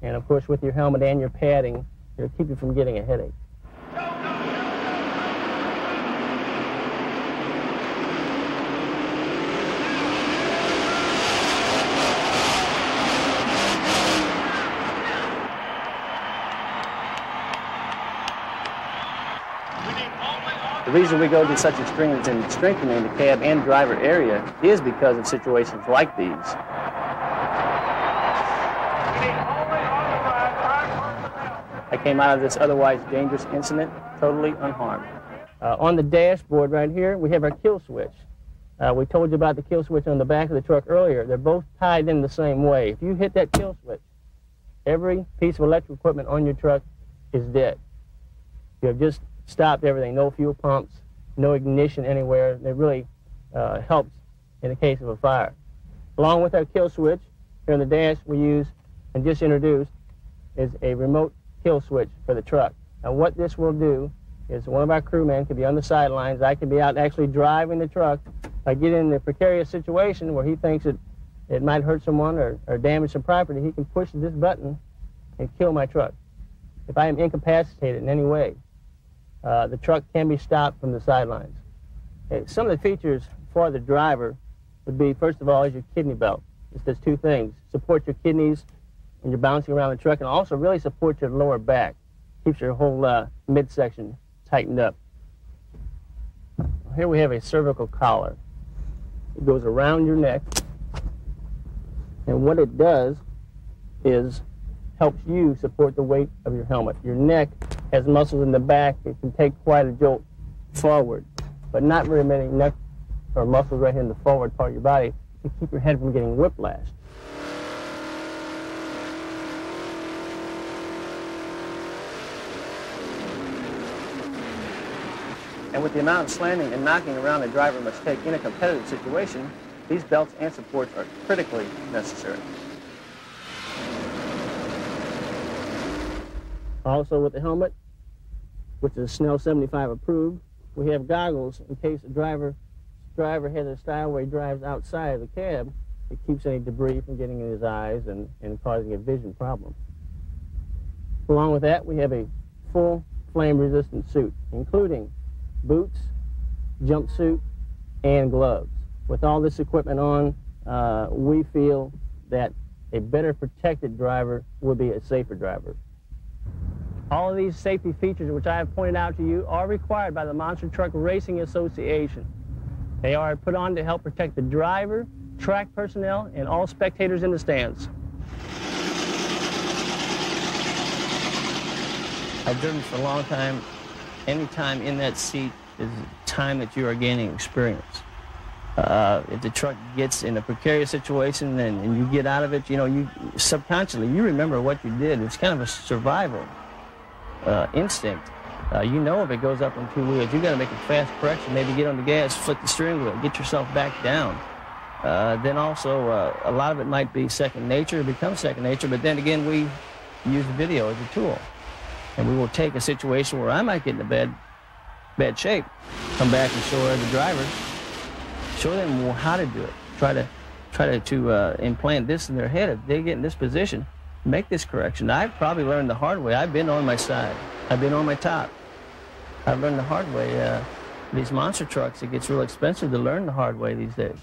And of course, with your helmet and your padding, it'll keep you from getting a headache. We need only The reason we go to such extremes in strengthening the cab and driver area is because of situations like these. I came out of this otherwise dangerous incident totally unharmed. On the dashboard right here, we have our kill switch. We told you about the kill switch on the back of the truck earlier. They're both tied in the same way. If you hit that kill switch, every piece of electrical equipment on your truck is dead. You have just stopped everything. No fuel pumps, no ignition anywhere. It really helps in the case of a fire. Along with our kill switch, here on the dash we use, and just introduced, is a remote kill switch for the truck. Now what this will do is one of our crewmen could be on the sidelines. I could be out actually driving the truck. If I get in a precarious situation where he thinks it might hurt someone or damage some property, he can push this button and kill my truck. If I am incapacitated in any way, the truck can be stopped from the sidelines. Some of the features for the driver would be, first of all, is your kidney belt. This does two things: support your kidneys when you're bouncing around the truck, and also really support your lower back. Keeps your whole midsection tightened up. Here we have a cervical collar. It goes around your neck, and what it does is helps you support the weight of your helmet. Your neck has muscles in the back. It can take quite a jolt forward, but not very many neck or muscles right here in the forward part of your body to keep your head from getting whiplashed. And with the amount of slamming and knocking around a driver must take in a competitive situation, these belts and supports are critically necessary. Also with the helmet, which is Snell 75 approved, we have goggles in case the driver has a style where he drives outside of the cab. It keeps any debris from getting in his eyes and causing a vision problem. Along with that, we have a full flame-resistant suit, including boots, jumpsuit, and gloves. With all this equipment on, we feel that a better protected driver would be a safer driver. All of these safety features which I have pointed out to you are required by the Monster Truck Racing Association. They are put on to help protect the driver, track personnel, and all spectators in the stands. I've driven for a long time. Any time in that seat is time that you are gaining experience. If the truck gets in a precarious situation and you get out of it, you subconsciously, you remember what you did. It's kind of a survival instinct. You know if it goes up on two wheels, you got to make a fast correction, maybe get on the gas, flick the steering wheel, get yourself back down. Then also, a lot of it might be second nature, become second nature, but then again, we use video as a tool. And we will take a situation where I might get in a bad shape, come back and show the driver, show them how to do it. Try to implant this in their head. If they get in this position, make this correction. I've probably learned the hard way. I've been on my side. I've been on my top. I've learned the hard way. These monster trucks, it gets real expensive to learn the hard way these days.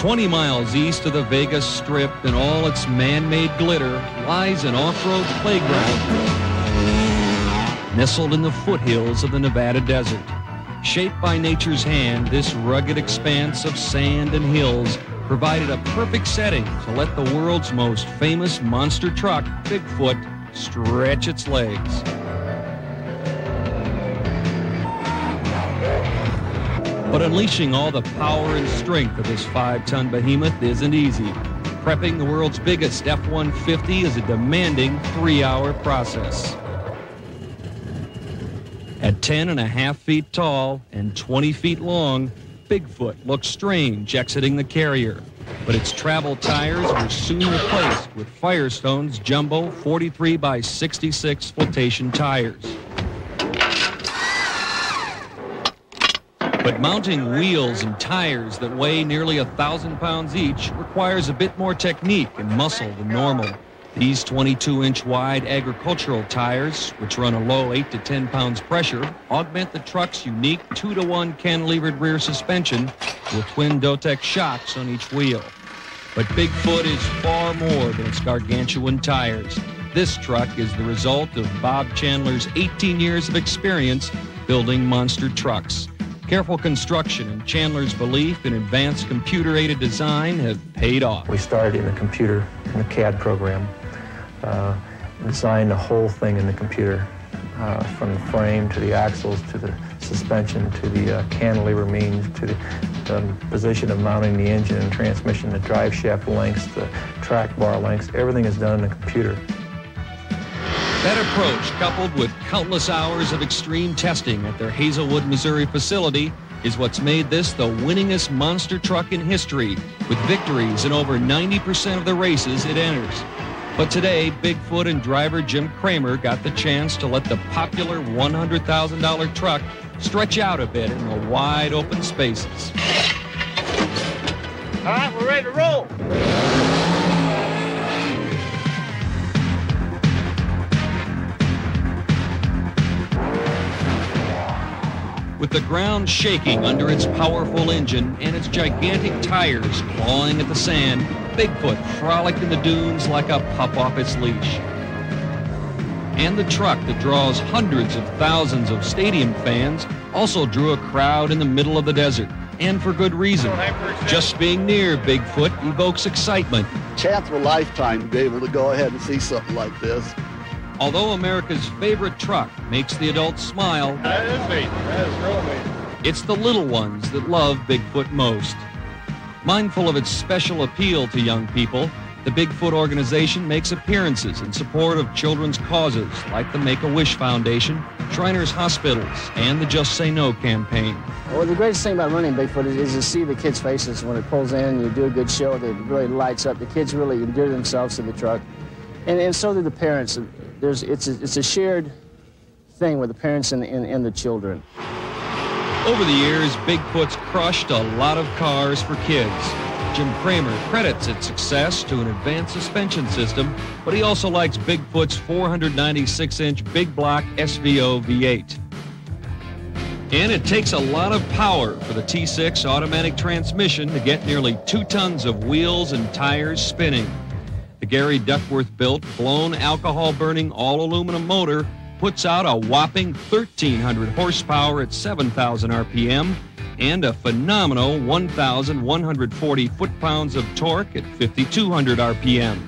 20 miles east of the Vegas Strip in all its man-made glitter lies an off-road playground nestled in the foothills of the Nevada desert. Shaped by nature's hand, this rugged expanse of sand and hills provided a perfect setting to let the world's most famous monster truck, Bigfoot, stretch its legs. But unleashing all the power and strength of this 5-ton behemoth isn't easy. Prepping the world's biggest F-150 is a demanding 3-hour process. At 10.5 feet tall and 20 feet long, Bigfoot looked strange exiting the carrier. But its travel tires were soon replaced with Firestone's jumbo 43 by 66 flotation tires. But mounting wheels and tires that weigh nearly 1,000 pounds each requires a bit more technique and muscle than normal. These 22-inch wide agricultural tires, which run a low 8 to 10 pounds pressure, augment the truck's unique 2-to-1 cantilevered rear suspension with twin Dotex shocks on each wheel. But Bigfoot is far more than its gargantuan tires. This truck is the result of Bob Chandler's 18 years of experience building monster trucks. Careful construction and Chandler's belief in advanced computer-aided design have paid off. We started in the CAD program, designed the whole thing in the computer, from the frame to the axles to the suspension to the cantilever means to the position of mounting the engine and transmission, the drive shaft lengths, the track bar lengths. Everything is done in the computer. That approach, coupled with countless hours of extreme testing at their Hazelwood, Missouri facility, is what's made this the winningest monster truck in history, with victories in over 90% of the races it enters. But today, Bigfoot and driver Jim Kramer got the chance to let the popular $100,000 truck stretch out a bit in the wide open spaces. All right, we're ready to roll. With the ground shaking under its powerful engine and its gigantic tires clawing at the sand, Bigfoot frolicked in the dunes like a pup off its leash. And the truck that draws hundreds of thousands of stadium fans also drew a crowd in the middle of the desert, and for good reason. Just being near Bigfoot evokes excitement. Chance of a lifetime to be able to go ahead and see something like this. Although America's favorite truck makes the adults smile, that is neat. That is real neat. It's the little ones that love Bigfoot most. Mindful of its special appeal to young people, the Bigfoot organization makes appearances in support of children's causes like the Make-A-Wish Foundation, Shriners Hospitals, and the Just Say No campaign. Well, the greatest thing about running Bigfoot is to see the kids' faces when it pulls in and you do a good show that really lights up. The kids really endear themselves to the truck, and so do the parents. It's a shared thing with the parents and the children. Over the years, Bigfoot's crushed a lot of cars for kids. Jim Kramer credits its success to an advanced suspension system, but he also likes Bigfoot's 496-inch big block SVO V8. And it takes a lot of power for the T6 automatic transmission to get nearly 2 tons of wheels and tires spinning. The Gary Duckworth-built, blown, alcohol-burning, all-aluminum motor puts out a whopping 1,300 horsepower at 7,000 RPM and a phenomenal 1,140 foot-pounds of torque at 5,200 RPM.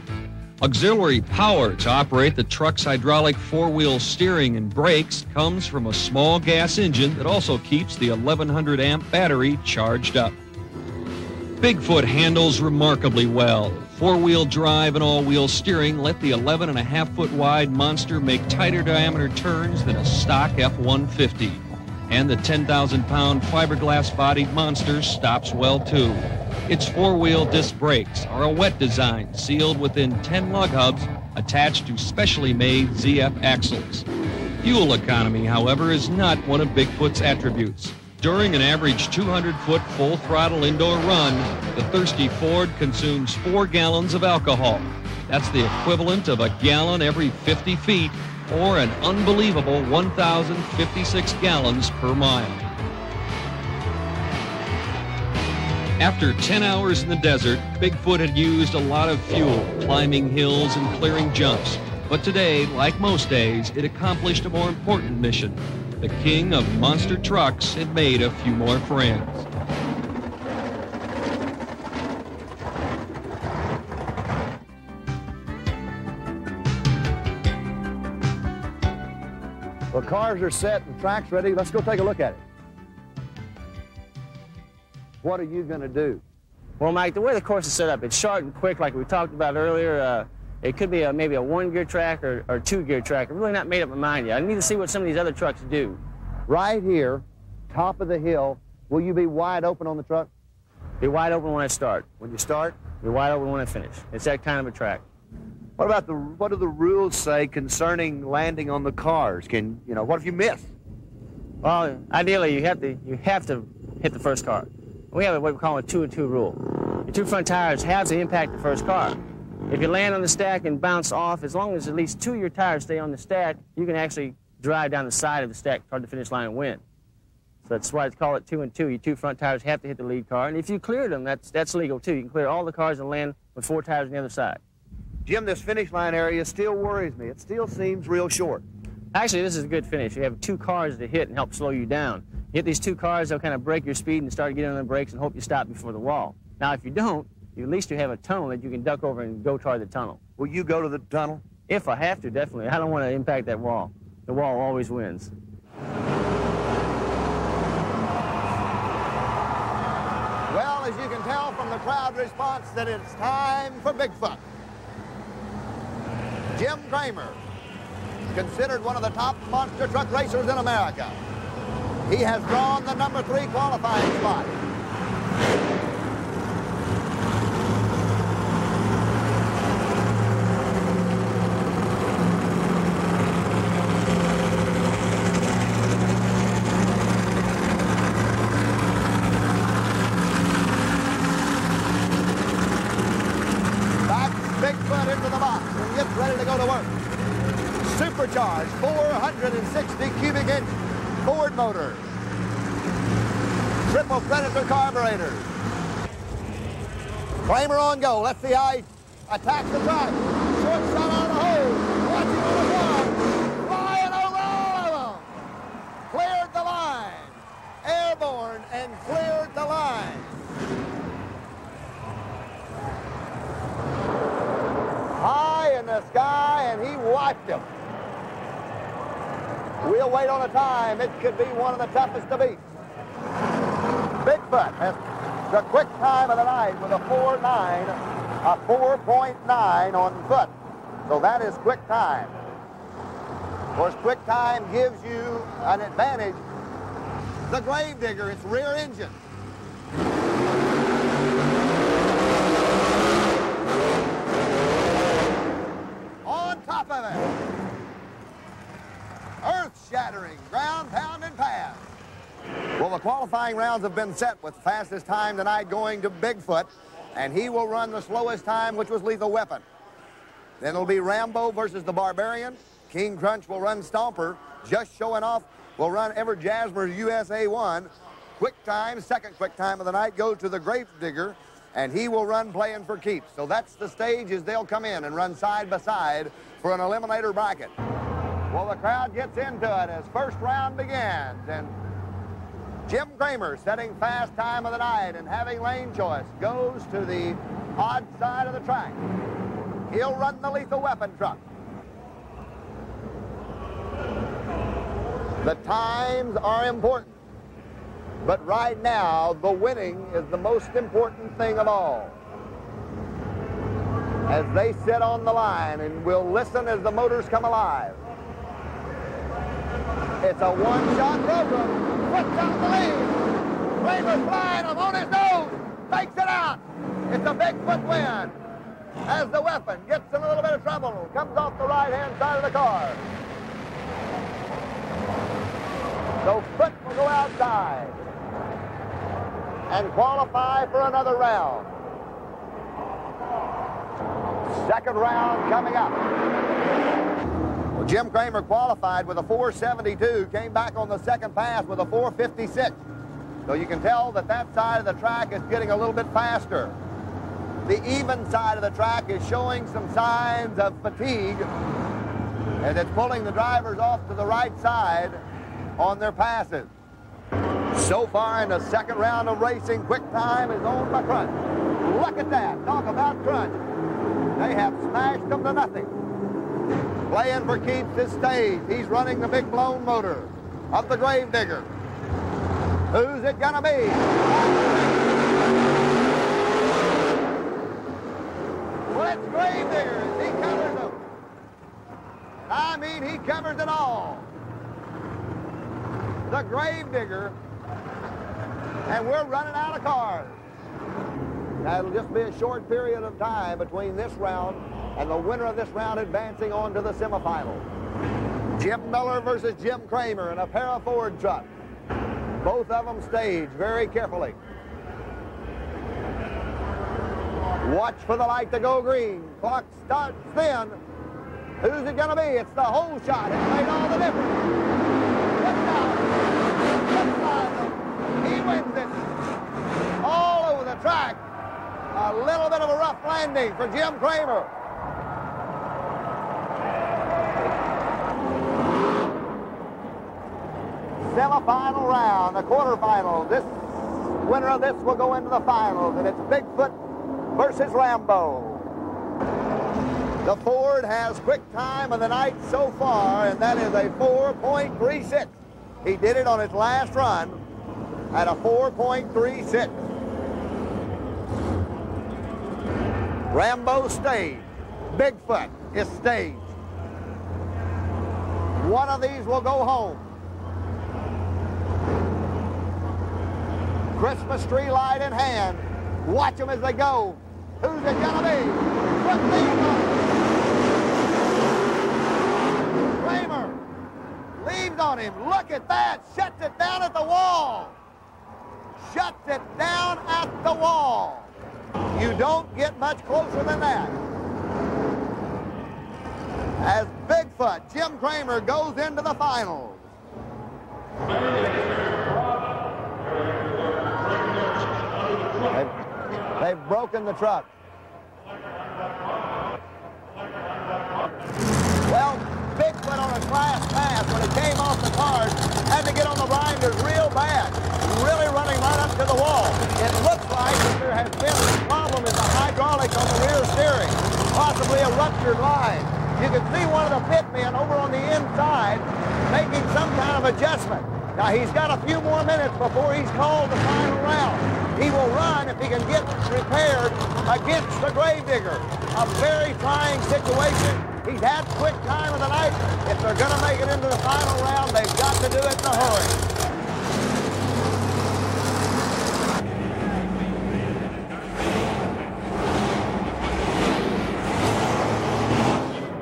Auxiliary power to operate the truck's hydraulic four-wheel steering and brakes comes from a small gas engine that also keeps the 1,100-amp battery charged up. Bigfoot handles remarkably well. Four-wheel drive and all-wheel steering let the 11.5-foot-wide monster make tighter diameter turns than a stock F-150. And the 10,000-pound fiberglass-bodied monster stops well, too. Its four-wheel disc brakes are a wet design sealed within 10 lug hubs attached to specially made ZF axles. Fuel economy, however, is not one of Bigfoot's attributes. During an average 200-foot full-throttle indoor run, the thirsty Ford consumes 4 gallons of alcohol. That's the equivalent of a gallon every 50 feet, or an unbelievable 1,056 gallons per mile. After 10 hours in the desert, Bigfoot had used a lot of fuel, climbing hills and clearing jumps. But today, like most days, it accomplished a more important mission. The king of monster trucks had made a few more friends. The cars are set and tracks ready. Let's go take a look at it. What are you going to do? Well, Mike, the way the course is set up, it's short and quick like we talked about earlier. It could be maybe a one-gear track or two-gear track. I've really not made up my mind yet. I need to see what some of these other trucks do. Right here, top of the hill, will you be wide open on the truck? Be wide open when I start. When you start? Be wide open when I finish. It's that kind of a track. What do the rules say concerning landing on the cars? What if you miss? Well, ideally, you have to hit the first car. We have what we call a 2-and-2 rule. Your two front tires have to impact the first car. If you land on the stack and bounce off, as long as at least two of your tires stay on the stack, you can actually drive down the side of the stack toward the finish line and win. So that's why it's called 2-and-2. Your two front tires have to hit the lead car, and if you clear them, that's legal too. You can clear all the cars and land with four tires on the other side. Jim, this finish line area still worries me. It still seems real short. Actually, this is a good finish. You have two cars to hit and help slow you down. You hit these two cars, they'll kind of break your speed and start getting on the brakes and hope you stop before the wall. Now, if you don't, at least you have a tunnel that you can duck over and go toward the tunnel. Will you go to the tunnel? If I have to, definitely. I don't want to impact that wall. The wall always wins. Well, as you can tell from the crowd response that it's time for Bigfoot. Jim Kramer, considered one of the top monster truck racers in America. He has drawn the number 3 qualifying spot. Bigfoot into the box and gets ready to go to work. Supercharged 460 cubic inch Ford motors. Triple Predator carburetors. Kramer on go. Let's see how he attacks the track. Short shot out of the hole. Watching on the front. Flying over all of them. Cleared the line. Airborne and cleared the line. High in the sky, and he wiped him. We'll wait on the time. It could be one of the toughest to beat. Bigfoot has the quick time of the night with a 4.9 on foot. So that is quick time. Of course, quick time gives you an advantage. The Gravedigger, its rear engine. On top of it. Earth-shattering, ground-pounding pass. Well, the qualifying rounds have been set with fastest time tonight going to Bigfoot, and he will run the slowest time, which was Lethal Weapon. Then it'll be Rambo versus the Barbarian. King Crunch will run Stomper. Just Showing Off will run Ever Jasmer's USA 1. Quick time, second quick time of the night, goes to the Gravedigger, and he will run Playing for Keeps. So that's the stage as they'll come in and run side by side for an eliminator bracket. Well, the crowd gets into it as first round begins, and Jim Kramer, setting fast time of the night and having lane choice, goes to the odd side of the track. He'll run the Lethal Weapon truck. The times are important, but right now, the winning is the most important thing of all. As they sit on the line, and we'll listen as the motors come alive. It's a one-shot program. Puts out the lead. Kramer's flying him on his nose. Takes it out. It's a Bigfoot win. As the Weapon gets in a little bit of trouble, comes off the right-hand side of the car. So Foot will go outside and qualify for another round. Second round coming up. Well, Jim Kramer qualified with a 472, came back on the second pass with a 456. So you can tell that that side of the track is getting a little bit faster. The even side of the track is showing some signs of fatigue as it's pulling the drivers off to the right side on their passes. So far in the second round of racing, quick time is owned by Crunch. Look at that. Talk about Crunch. They have smashed them to nothing. Playing for keeps his stage. He's running the big blown motor of the Gravedigger. Who's it gonna be? Well, it's Gravedigger. He covers them. I mean, he covers it all. The Gravedigger. And we're running out of cars. Now, it'll just be a short period of time between this round and the winner of this round advancing on to the semifinals. Jim Miller versus Jim Kramer in a pair of Ford trucks. Both of them staged very carefully. Watch for the light to go green. Clock starts then. Who's it going to be? It's the whole shot. It's made all the difference. Look out. He wins it. All over the track. A little bit of a rough landing for Jim Kramer. Semi-final round, the quarterfinal. This winner of this will go into the finals, and it's Bigfoot versus Rambo. The Ford has quick time of the night so far, and that is a 4.36. He did it on his last run at a 4.36. Rambo staged. Bigfoot is staged. One of these will go home. Christmas tree light in hand. Watch them as they go. Who's it gonna be? Kramer leaves on him. Look at that. Shuts it down at the wall. Shuts it down at the wall. You don't get much closer than that. As Bigfoot, Jim Kramer, goes into the finals. They've broken the truck. Well, Bigfoot on his last pass, when he came off the cars, had to get on the grinders real bad, really running right up to the wall. It looks like that there has been a problem in the hydraulic on the rear steering, possibly a ruptured line. You can see one of the pit men over on the inside making some kind of adjustment. Now, he's got a few more minutes before he's called the final round. He will run if he can get repaired against the Gravedigger. A very trying situation. He's had quick time of the night. If they're going to make it into the final round, they've got to do it in a hurry.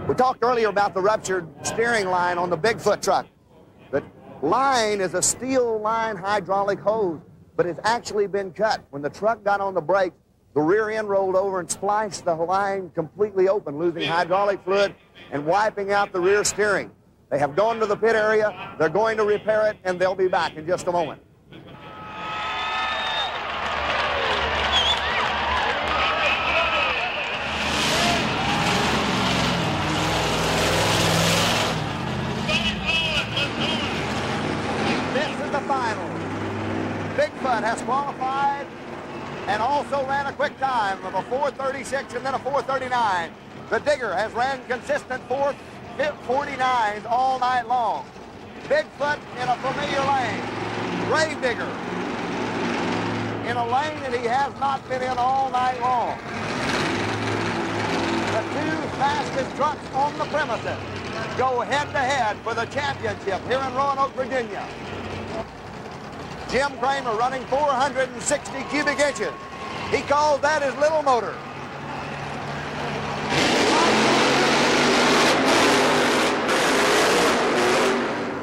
We talked earlier about the ruptured steering line on the Bigfoot truck. The line is a steel line hydraulic hose, but it's actually been cut. When the truck got on the brakes, the rear end rolled over and spliced the line completely open, losing hydraulic fluid and wiping out the rear steering. They have gone to the pit area. They're going to repair it, and they'll be back in just a moment. This is the final. Bigfoot has qualified and also ran a quick time of a 4:36 and then a 4:39. The Digger has ran consistent 4:49s all night long. Bigfoot in a familiar lane. Gravedigger in a lane that he has not been in all night long. The two fastest trucks on the premises go head-to-head for the championship here in Roanoke, Virginia. Jim Kramer running 460 cubic inches. He calls that his little motor.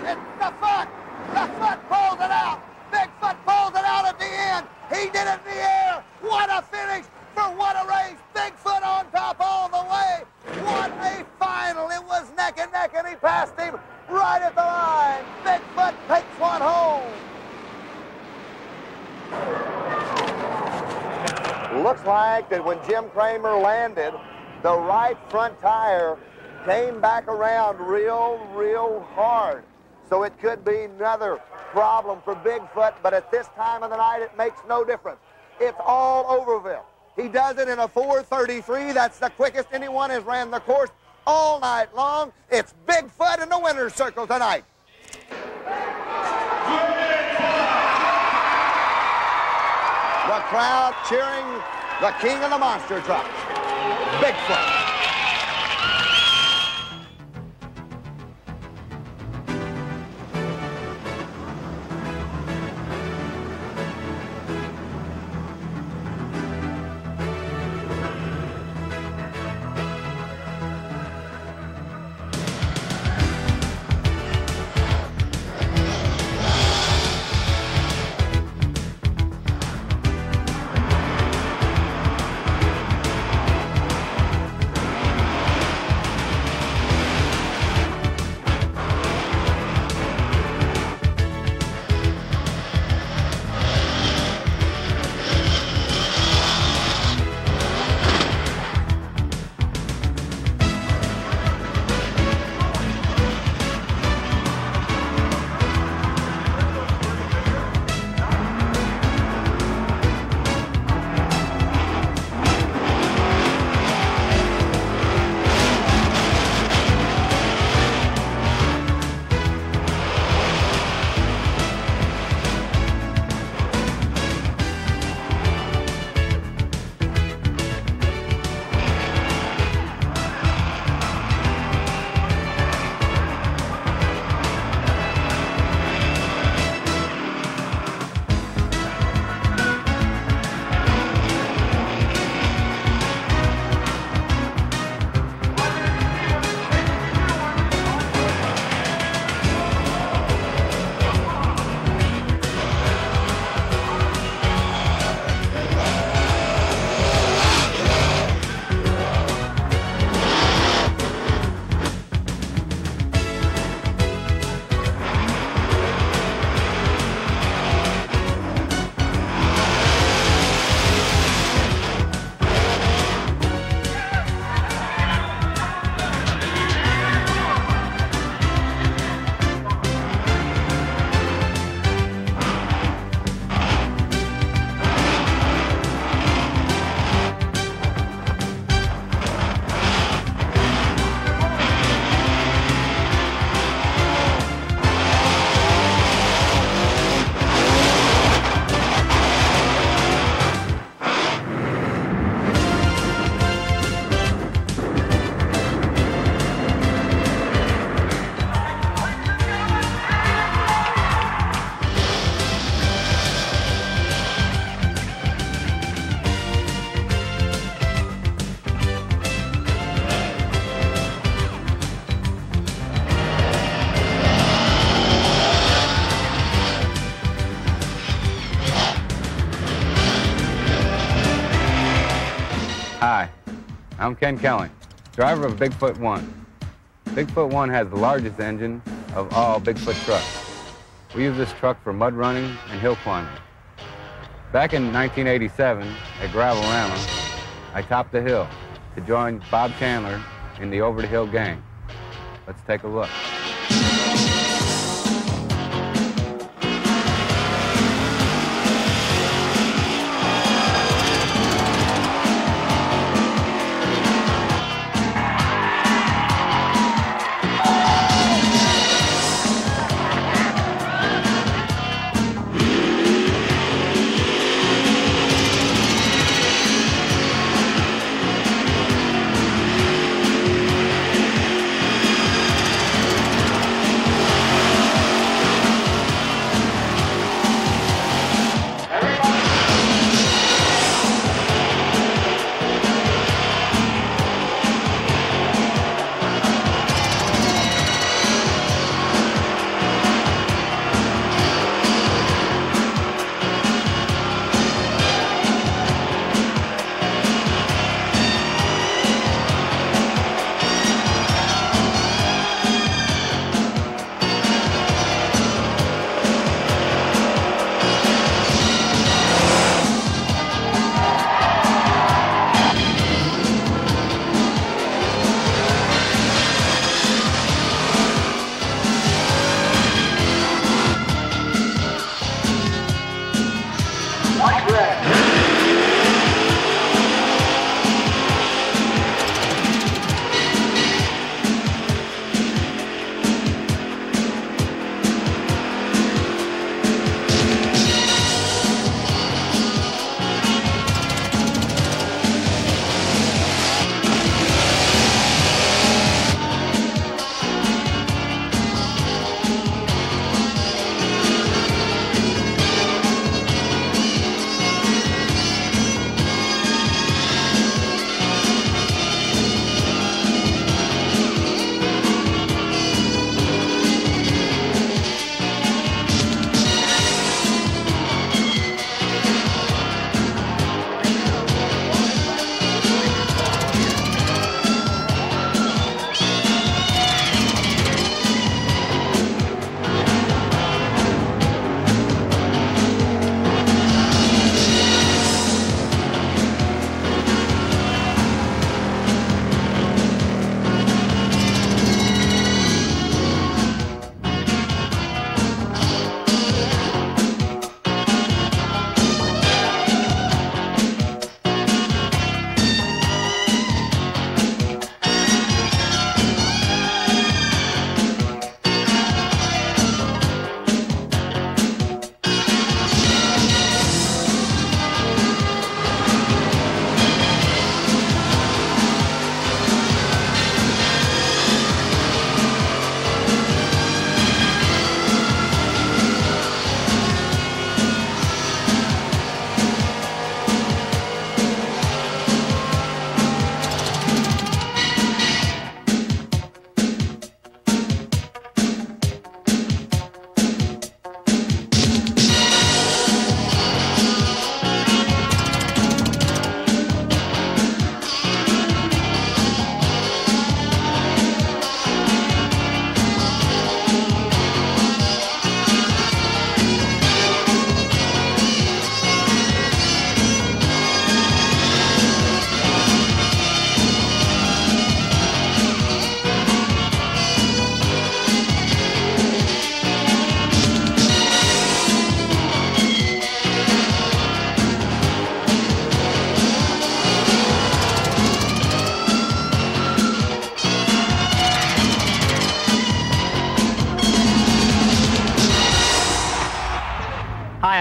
It's the foot. The foot pulls it out. Bigfoot pulls it out at the end. He did it in the air. What a finish for what a race. Bigfoot on top all the way. What a final. It was neck and neck, and he passed him right at the line. Bigfoot takes one home. like that when Jim Kramer landed, the right front tire came back around real hard. So it could be another problem for Bigfoot, but at this time of the night, it makes no difference. It's all Overville. He does it in a 4:33. That's the quickest anyone has ran the course all night long. It's Bigfoot in the winner's circle tonight. The crowd cheering the king of the monster trucks, Bigfoot. Hi, I'm Ken Kelly, driver of Bigfoot 1. Bigfoot 1 has the largest engine of all Bigfoot trucks. We use this truck for mud running and hill climbing. Back in 1987 at Gravel-Rama, I topped the hill to join Bob Chandler in the Over the Hill gang. Let's take a look.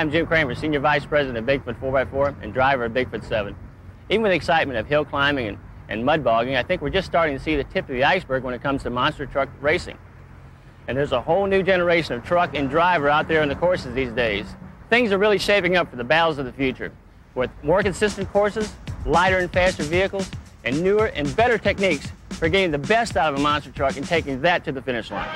I'm Jim Kramer, Senior Vice President of Bigfoot 4x4 and driver of Bigfoot 7. Even with the excitement of hill climbing and mud bogging, I think we're just starting to see the tip of the iceberg when it comes to monster truck racing. And there's a whole new generation of truck and driver out there on the courses these days. Things are really shaping up for the battles of the future, with more consistent courses, lighter and faster vehicles, and newer and better techniques for getting the best out of a monster truck and taking that to the finish line.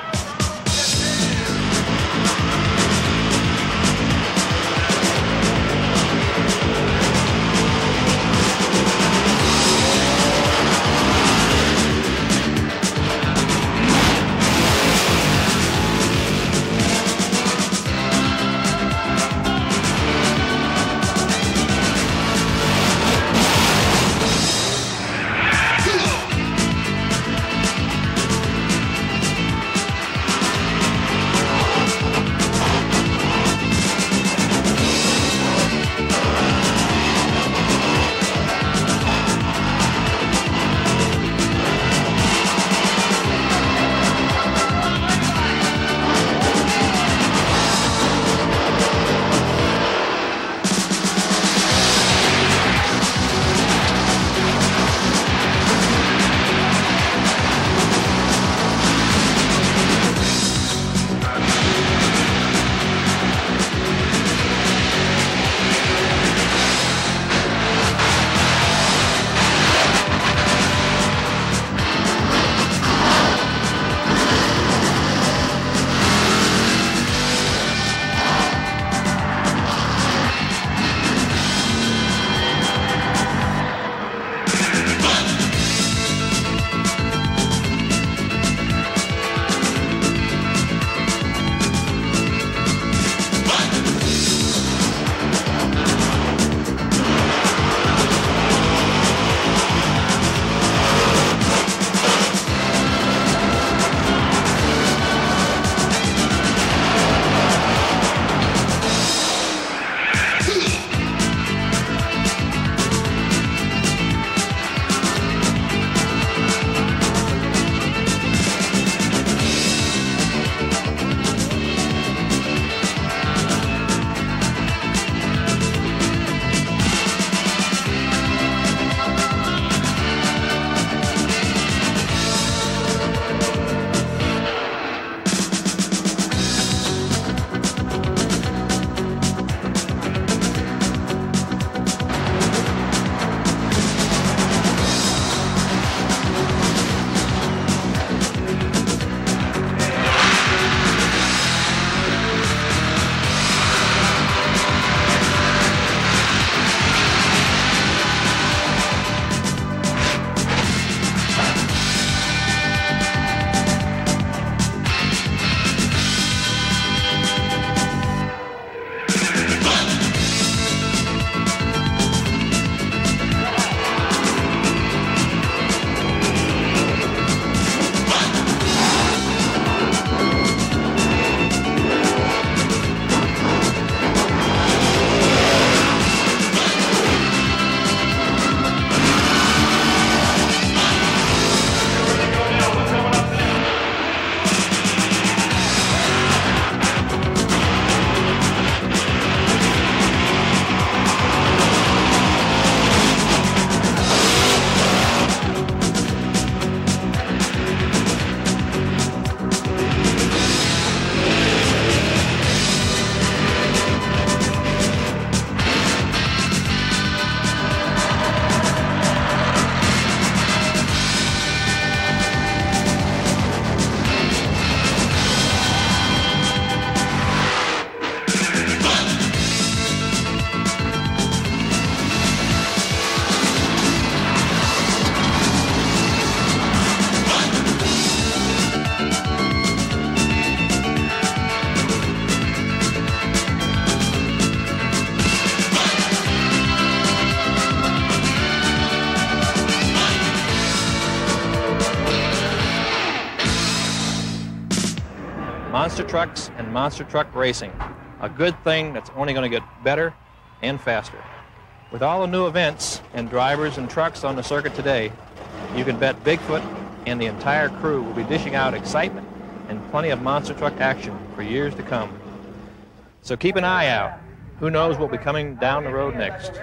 monster trucks and monster truck racing. A good thing that's only going to get better and faster. With all the new events and drivers and trucks on the circuit today, you can bet Bigfoot and the entire crew will be dishing out excitement and plenty of monster truck action for years to come. So keep an eye out Who knows what will be coming down the road next?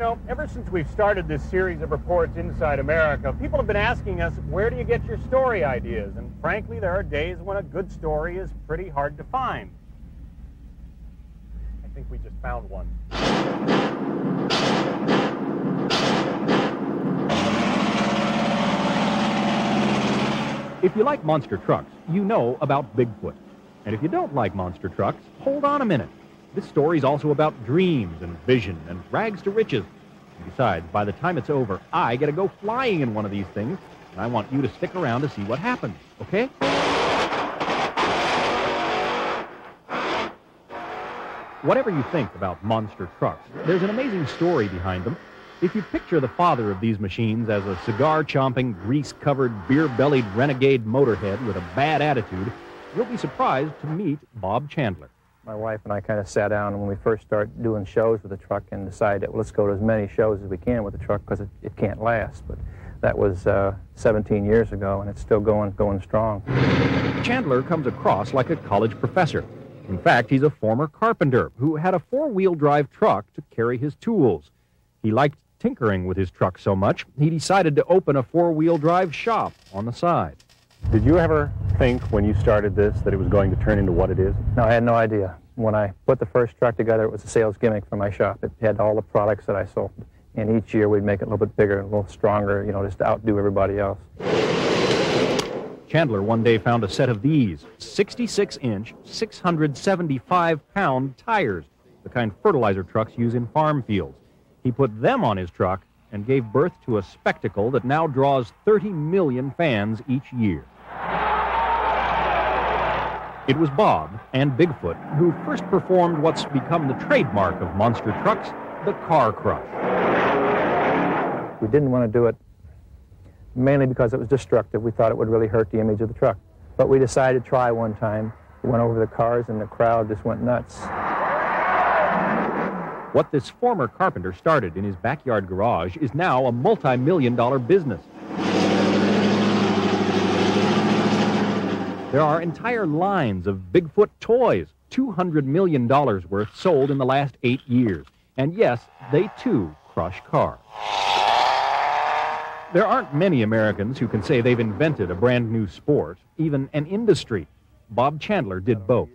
know, ever since we've started this series of reports inside America, people have been asking us, where do you get your story ideas? And frankly, there are days when a good story is pretty hard to find. I think we just found one. If you like monster trucks, you know about Bigfoot. And if you don't like monster trucks, hold on a minute. This story's also about dreams and vision and rags to riches. And besides, by the time it's over, I get to go flying in one of these things, and I want you to stick around to see what happens, okay? Whatever you think about monster trucks, there's an amazing story behind them. If you picture the father of these machines as a cigar-chomping, grease-covered, beer-bellied renegade motorhead with a bad attitude, you'll be surprised to meet Bob Chandler. My wife and I kind of sat down when we first started doing shows with the truck and decided, well, let's go to as many shows as we can with the truck because it can't last. But that was 17 years ago, and it's still going strong. Chandler comes across like a college professor. In fact, he's a former carpenter who had a four-wheel drive truck to carry his tools. He liked tinkering with his truck so much, he decided to open a four-wheel drive shop on the side. Did you ever think when you started this that it was going to turn into what it is? No, I had no idea. When I put the first truck together, it was a sales gimmick for my shop. It had all the products that I sold. And each year we'd make it a little bit bigger, a little stronger, just to outdo everybody else. Chandler one day found a set of these 66-inch, 675-pound tires, the kind fertilizer trucks use in farm fields. He put them on his truck and gave birth to a spectacle that now draws 30 million fans each year. It was Bob and Bigfoot who first performed what's become the trademark of monster trucks, the car crush. We didn't want to do it mainly because it was destructive. We thought it would really hurt the image of the truck. But we decided to try one time. We went over the cars and the crowd just went nuts. What this former carpenter started in his backyard garage is now a multi-million-dollar business. There are entire lines of Bigfoot toys, $200 million worth sold in the last 8 years. And yes, they too crush cars. There aren't many Americans who can say they've invented a brand new sport, even an industry. Bob Chandler did both.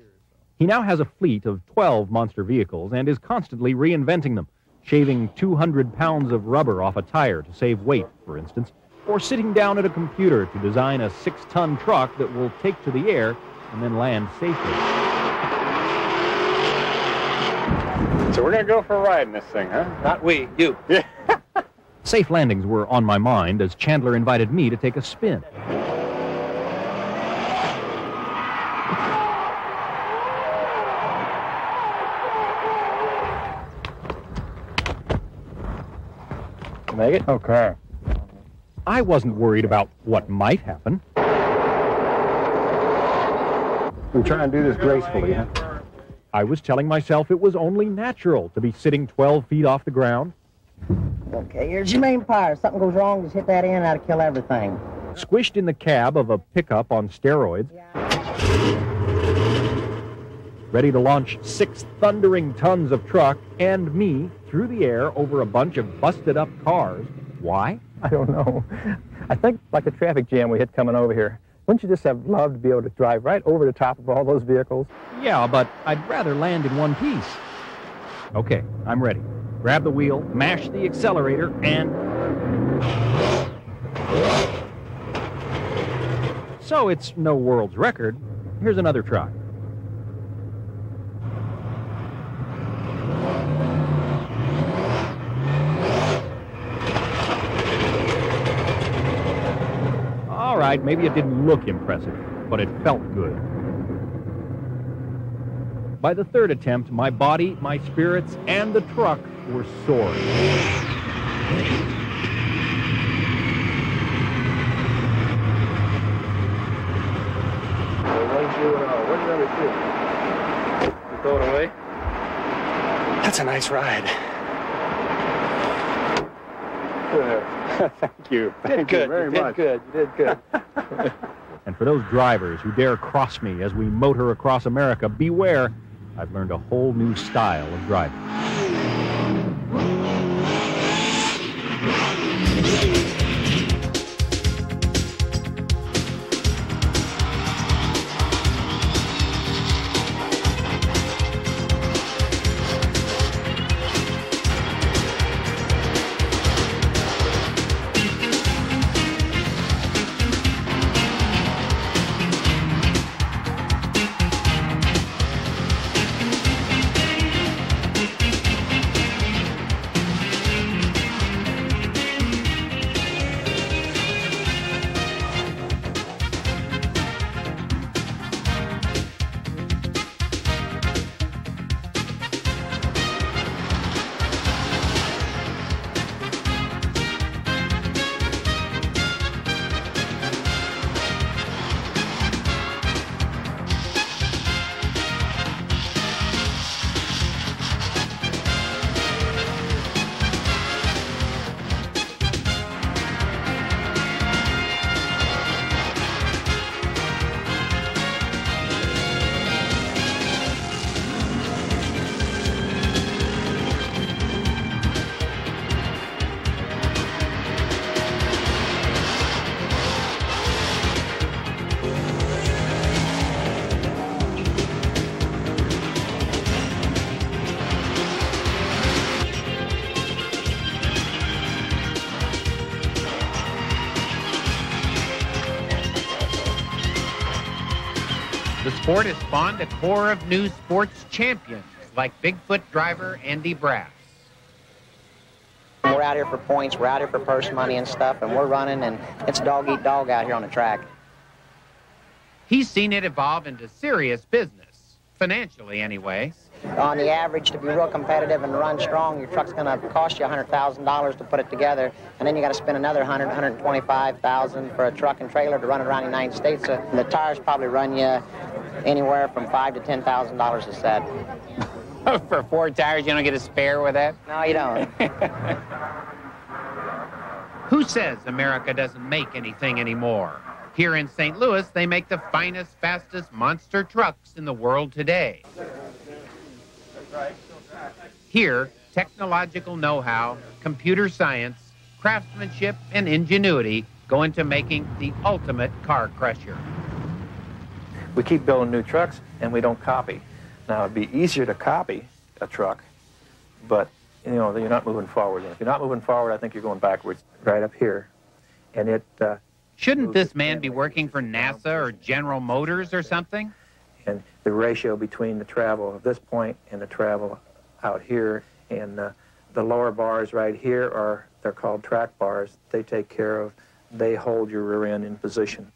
He now has a fleet of 12 monster vehicles and is constantly reinventing them, shaving 200 pounds of rubber off a tire to save weight, for instance, or sitting down at a computer to design a 6-ton truck that will take to the air and then land safely. So we're going to go for a ride in this thing, huh? Not we, you. Yeah. Safe landings were on my mind as Chandler invited me to take a spin. Make it? Okay. I wasn't worried about what might happen. We try and do this gracefully, huh? I was telling myself it was only natural to be sitting 12 feet off the ground. Okay, here's your main power. If something goes wrong, just hit that end, that'll kill everything. Squished in the cab of a pickup on steroids. Ready to launch 6 thundering tons of truck and me through the air over a bunch of busted-up cars. Why? I don't know. I think like a traffic jam we hit coming over here. Wouldn't you just have loved to be able to drive right over the top of all those vehicles? Yeah, but I'd rather land in one piece. Okay, I'm ready. Grab the wheel, mash the accelerator, and... So it's no world's record. Here's another try. All right, maybe it didn't look impressive, but it felt good. By the third attempt, my body, my spirits, and the truck were soaring. Where's the other two? You throw it away? That's a nice ride. Thank you. Thank you very much. You did good. And for those drivers who dare cross me as we motor across America, beware. I've learned a whole new style of driving. The sport has spawned a core of new sports champions like Bigfoot driver Andy Brass. We're out here for points, we're out here for purse money and stuff, and we're running, and it's dog eat dog out here on the track. He's seen it evolve into serious business, financially anyway. On the average, to be real competitive and run strong, your truck's going to cost you $100,000 to put it together, and then you got to spend another $125,000 for a truck and trailer to run it around the United States. So the tires probably run you anywhere from $5,000 to $10,000 a set. For 4 tires, you don't get a spare with that? No, you don't. Who says America doesn't make anything anymore? Here in St. Louis, they make the finest, fastest monster trucks in the world today. Here, technological know-how, computer science, craftsmanship, and ingenuity go into making the ultimate car crusher. We keep building new trucks, and we don't copy. Now, it'd be easier to copy a truck, but, you know, you're not moving forward. And if you're not moving forward, I think you're going backwards. Right up here. And it... Shouldn't this man be working for NASA or General Motors or something? And the ratio between the travel of this point and the travel out here, and the lower bars right here they're called track bars. They take care of, they hold your rear end in position.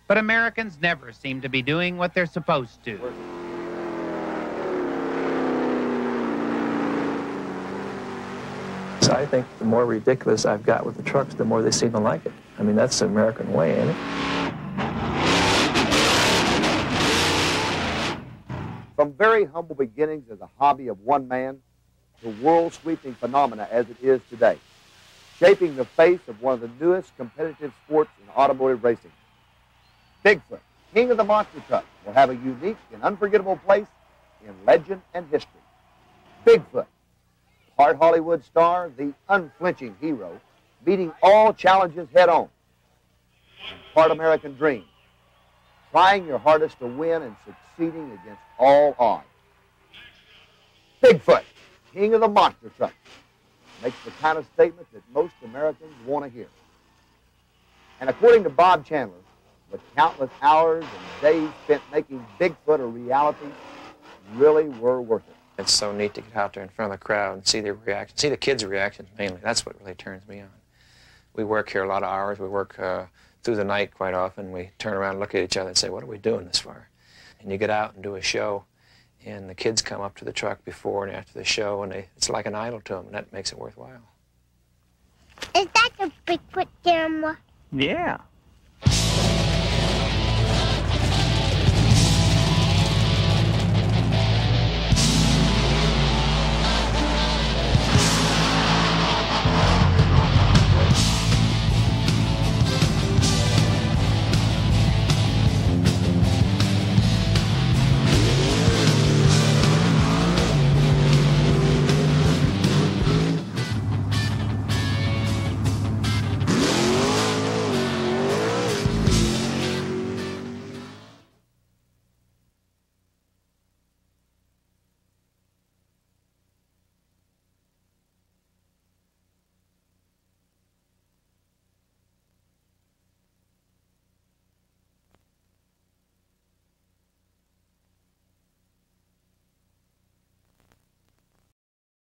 But Americans never seem to be doing what they're supposed to. So I think the more ridiculous I've got with the trucks, the more they seem to like it. I mean, that's the American way, ain't it? From very humble beginnings as a hobby of one man to world-sweeping phenomena as it is today, shaping the face of one of the newest competitive sports in automotive racing. Bigfoot, king of the monster truck, will have a unique and unforgettable place in legend and history. Bigfoot, part Hollywood star, the unflinching hero, meeting all challenges head-on. And part American dream, trying your hardest to win and succeeding against all odds. Bigfoot, king of the monster truck, makes the kind of statement that most Americans want to hear. And according to Bob Chandler, the countless hours and days spent making Bigfoot a reality really were worth it. It's so neat to get out there in front of the crowd and see their reaction, see the kids' reactions mainly. That's what really turns me on. We work here a lot of hours. We work through the night quite often. We turn around and look at each other and say, what are we doing this for? And you get out and do a show, and the kids come up to the truck before and after the show, and it's like an idol to them, and that makes it worthwhile. Is that a Bigfoot camera? Yeah.